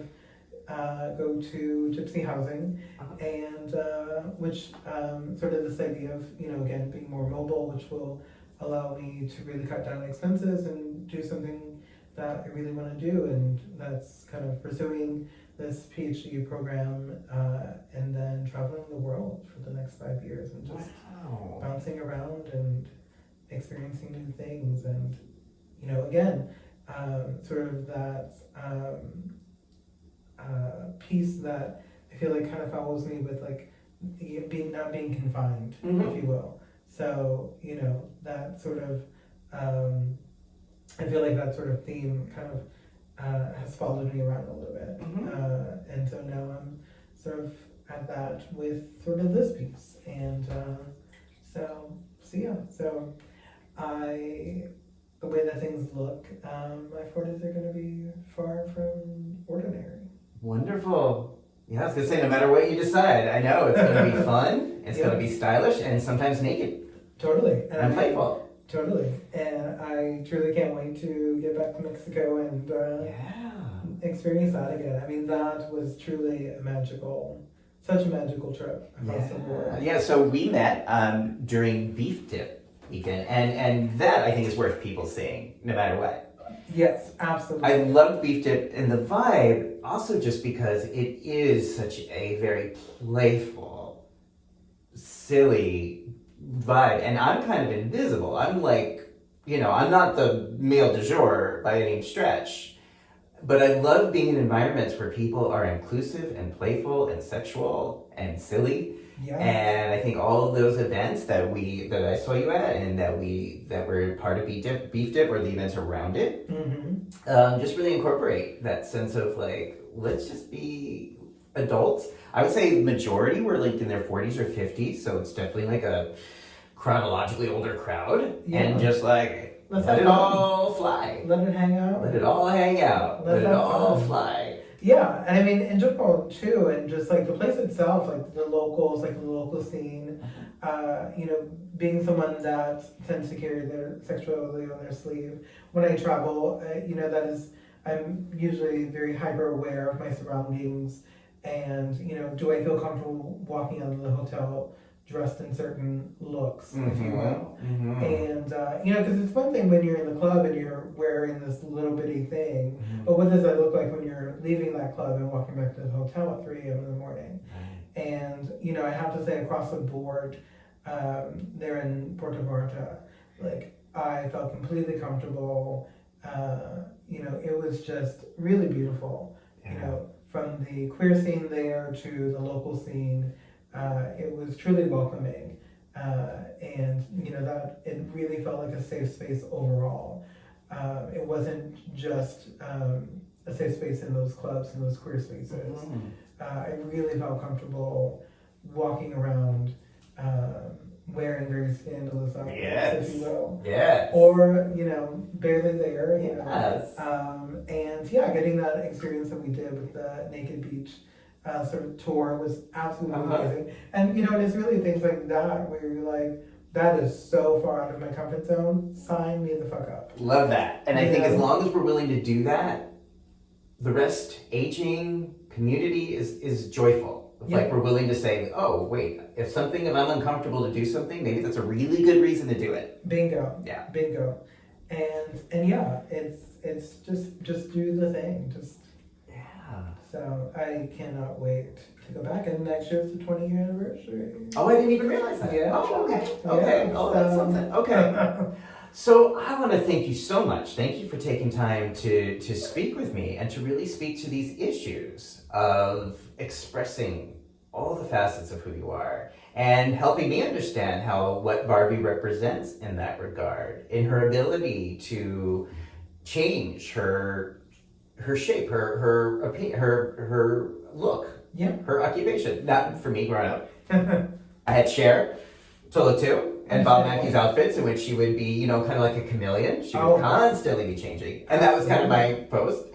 Speaker 2: go to gypsy housing, and which sort of this idea of again being more mobile, which will allow me to really cut down expenses and do something that I really want to do, and that's kind of pursuing this PhD program and then traveling the world for the next 5 years and just bouncing around and experiencing new things, and again sort of that piece that I feel like kind of follows me with like not being confined, if you will. So that sort of I feel like that sort of theme kind of has followed me around a little bit, and so now I'm sort of at that with sort of this piece, and so the way that things look, my 40s are going to be far from ordinary.
Speaker 1: Wonderful. Yeah, I was gonna say, no matter what you decide, I know it's gonna be fun, it's gonna be stylish, and sometimes naked.
Speaker 2: Totally.
Speaker 1: And playful.
Speaker 2: Totally. And I truly can't wait to get back to Mexico and experience that again. I mean, that was truly such a magical trip across the board.
Speaker 1: Yeah, so we met during Beef Dip weekend, and that I think is worth people seeing, no matter what.
Speaker 2: Yes, absolutely.
Speaker 1: I loved Beef Dip and the vibe, also just because it is such a very playful, silly vibe, and I'm kind of invisible. I'm like, I'm not the male du jour by any stretch, but I love being in environments where people are inclusive and playful and sexual and silly. Yes. And I think all of those events that I saw you at and that were part of Beef Dip or the events around it, just really incorporate that sense of like, let's just be adults. I would say the majority were like in their 40s or 50s, so it's definitely like a chronologically older crowd, and just like let it all fly.
Speaker 2: Let it hang out.
Speaker 1: Let it all hang out. Let it all fly.
Speaker 2: Yeah, and I mean, in general too, and just like the place itself, like the locals, like the local scene, being someone that tends to carry their sexuality on their sleeve. When I travel, I'm usually very hyper aware of my surroundings, and do I feel comfortable walking out of the hotel dressed in certain looks, if you will. And, because it's one thing when you're in the club and you're wearing this little bitty thing, but what does that look like when you're leaving that club and walking back to the hotel at 3 a.m. in the morning? And, I have to say across the board, there in Puerto Vallarta, like, I felt completely comfortable. It was just really beautiful, from the queer scene there to the local scene. It was truly welcoming, and that it really felt like a safe space overall. It wasn't just a safe space in those clubs and those queer spaces. I really felt comfortable walking around, wearing very scandalous outfits, if you will.
Speaker 1: Yes.
Speaker 2: Or, barely there,
Speaker 1: Yes.
Speaker 2: And getting that experience that we did with the Naked Beach sort of tour was absolutely amazing. And and it's really things like that where you're like, that is so far out of my comfort zone. Sign me the fuck up.
Speaker 1: Love that. And I think as long as we're willing to do that, the rest, aging, community is joyful. Like we're willing to say, oh wait, if I'm uncomfortable to do something, maybe that's a really good reason to do it.
Speaker 2: Bingo.
Speaker 1: Yeah.
Speaker 2: Bingo. And it's just do the thing. So I cannot wait to go back, and next year's the 20-year anniversary.
Speaker 1: Oh, I didn't even realize that.
Speaker 2: Yeah.
Speaker 1: Oh, okay.
Speaker 2: Yeah,
Speaker 1: Oh, that's something. Okay. So I want to thank you so much. Thank you for taking time to speak with me and to really speak to these issues of expressing all the facets of who you are and helping me understand what Barbie represents in that regard, in her ability to change her shape, her opinion, her look,
Speaker 2: Yeah.
Speaker 1: her occupation. Not for me growing up. I had Cher, Tola too, and Bob Mackey's outfits in which she would be, kind of like a chameleon. She would constantly be changing. And that was kind of my post.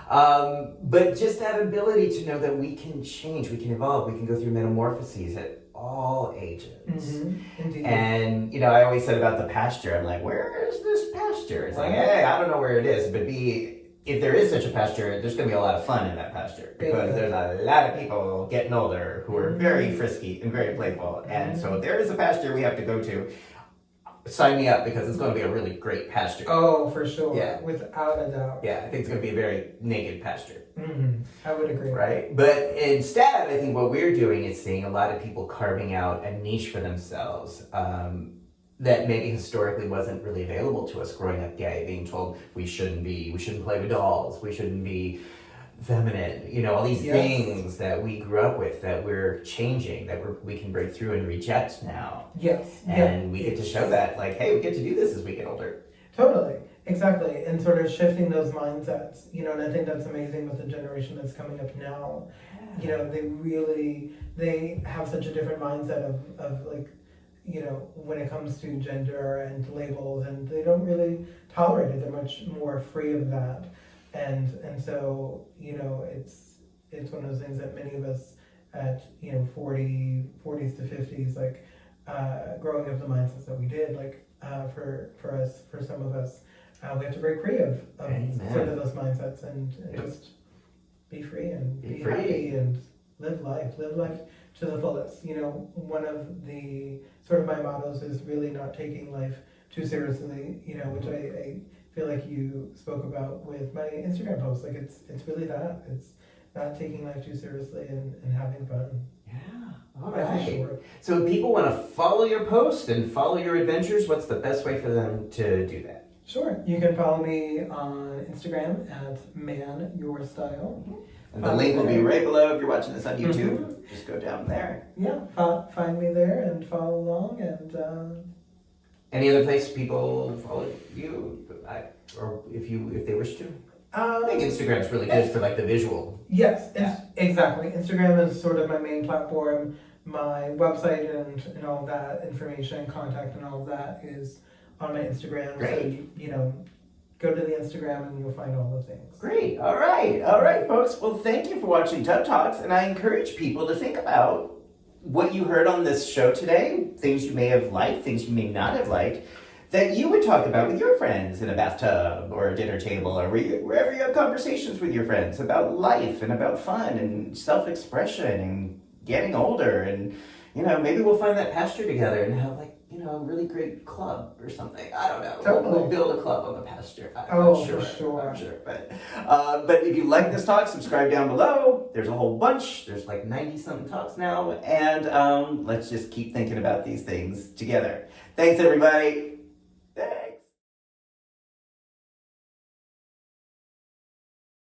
Speaker 1: But just that ability to know that we can change, we can evolve, we can go through metamorphoses at all ages.
Speaker 2: Mm-hmm. Indeed.
Speaker 1: And, I always said about the pasture, I'm like, where is this pasture? It's like, hey, I don't know where it is, but if there is such a pasture, there's going to be a lot of fun in that pasture because there's a lot of people getting older who are very frisky and very playful. And so if there is a pasture we have to go to, sign me up because it's going to be a really great pasture.
Speaker 2: Oh, for sure.
Speaker 1: Yeah.
Speaker 2: Without a doubt.
Speaker 1: Yeah, I think it's going to be a very naked pasture.
Speaker 2: Mm-hmm. I would agree.
Speaker 1: Right? But instead, I think what we're doing is seeing a lot of people carving out a niche for themselves. That maybe historically wasn't really available to us growing up gay, being told we shouldn't play with dolls, we shouldn't be feminine, all these things that we grew up with that we're changing, that we can break through and reject now.
Speaker 2: Yes.
Speaker 1: And we get to show that, like, hey, we get to do this as we get older.
Speaker 2: Totally. Exactly. And sort of shifting those mindsets, and I think that's amazing with the generation that's coming up now. They have such a different mindset of like, when it comes to gender and labels, and they don't really tolerate it. They're much more free of that. And so, it's one of those things that many of us at, 40s to 50s, like, growing up the mindsets that we did, like, for some of us, we have to break free of sort of those mindsets and just be free and be happy and live life to the fullest. One of the sort of my mottos is really not taking life too seriously, which I feel like you spoke about with my Instagram post. Like it's really that. It's not taking life too seriously and having fun.
Speaker 1: Yeah. All right.
Speaker 2: Sure.
Speaker 1: So if people want to follow your post and follow your adventures, what's the best way for them to do that?
Speaker 2: Sure. You can follow me on Instagram at manyourstyle.
Speaker 1: And the link will be right below if you're watching this on YouTube. Just go down there.
Speaker 2: Yeah, find me there and follow along. And
Speaker 1: any other place people follow you, or if they wish to? I think Instagram's really good for like the visual.
Speaker 2: Yes, exactly. Instagram is sort of my main platform. My website and all that information, contact and all of that is on my Instagram.
Speaker 1: Great.
Speaker 2: So go to the Instagram and you'll find all the things.
Speaker 1: Great. All right, folks. Well, thank you for watching Tub Talks, and I encourage people to think about what you heard on this show today, things you may have liked, things you may not have liked, that you would talk about with your friends in a bathtub or a dinner table or wherever you have conversations with your friends about life and about fun and self-expression and getting older. And, maybe we'll find that pasture together and have a really great club or something. I don't know.
Speaker 2: Totally.
Speaker 1: We'll build a club on the pasture. I'm
Speaker 2: for
Speaker 1: sure.
Speaker 2: sure.
Speaker 1: I'm sure. But if you like this talk, subscribe down below. There's a whole bunch. There's like 90-something talks now. And let's just keep thinking about these things together. Thanks, everybody.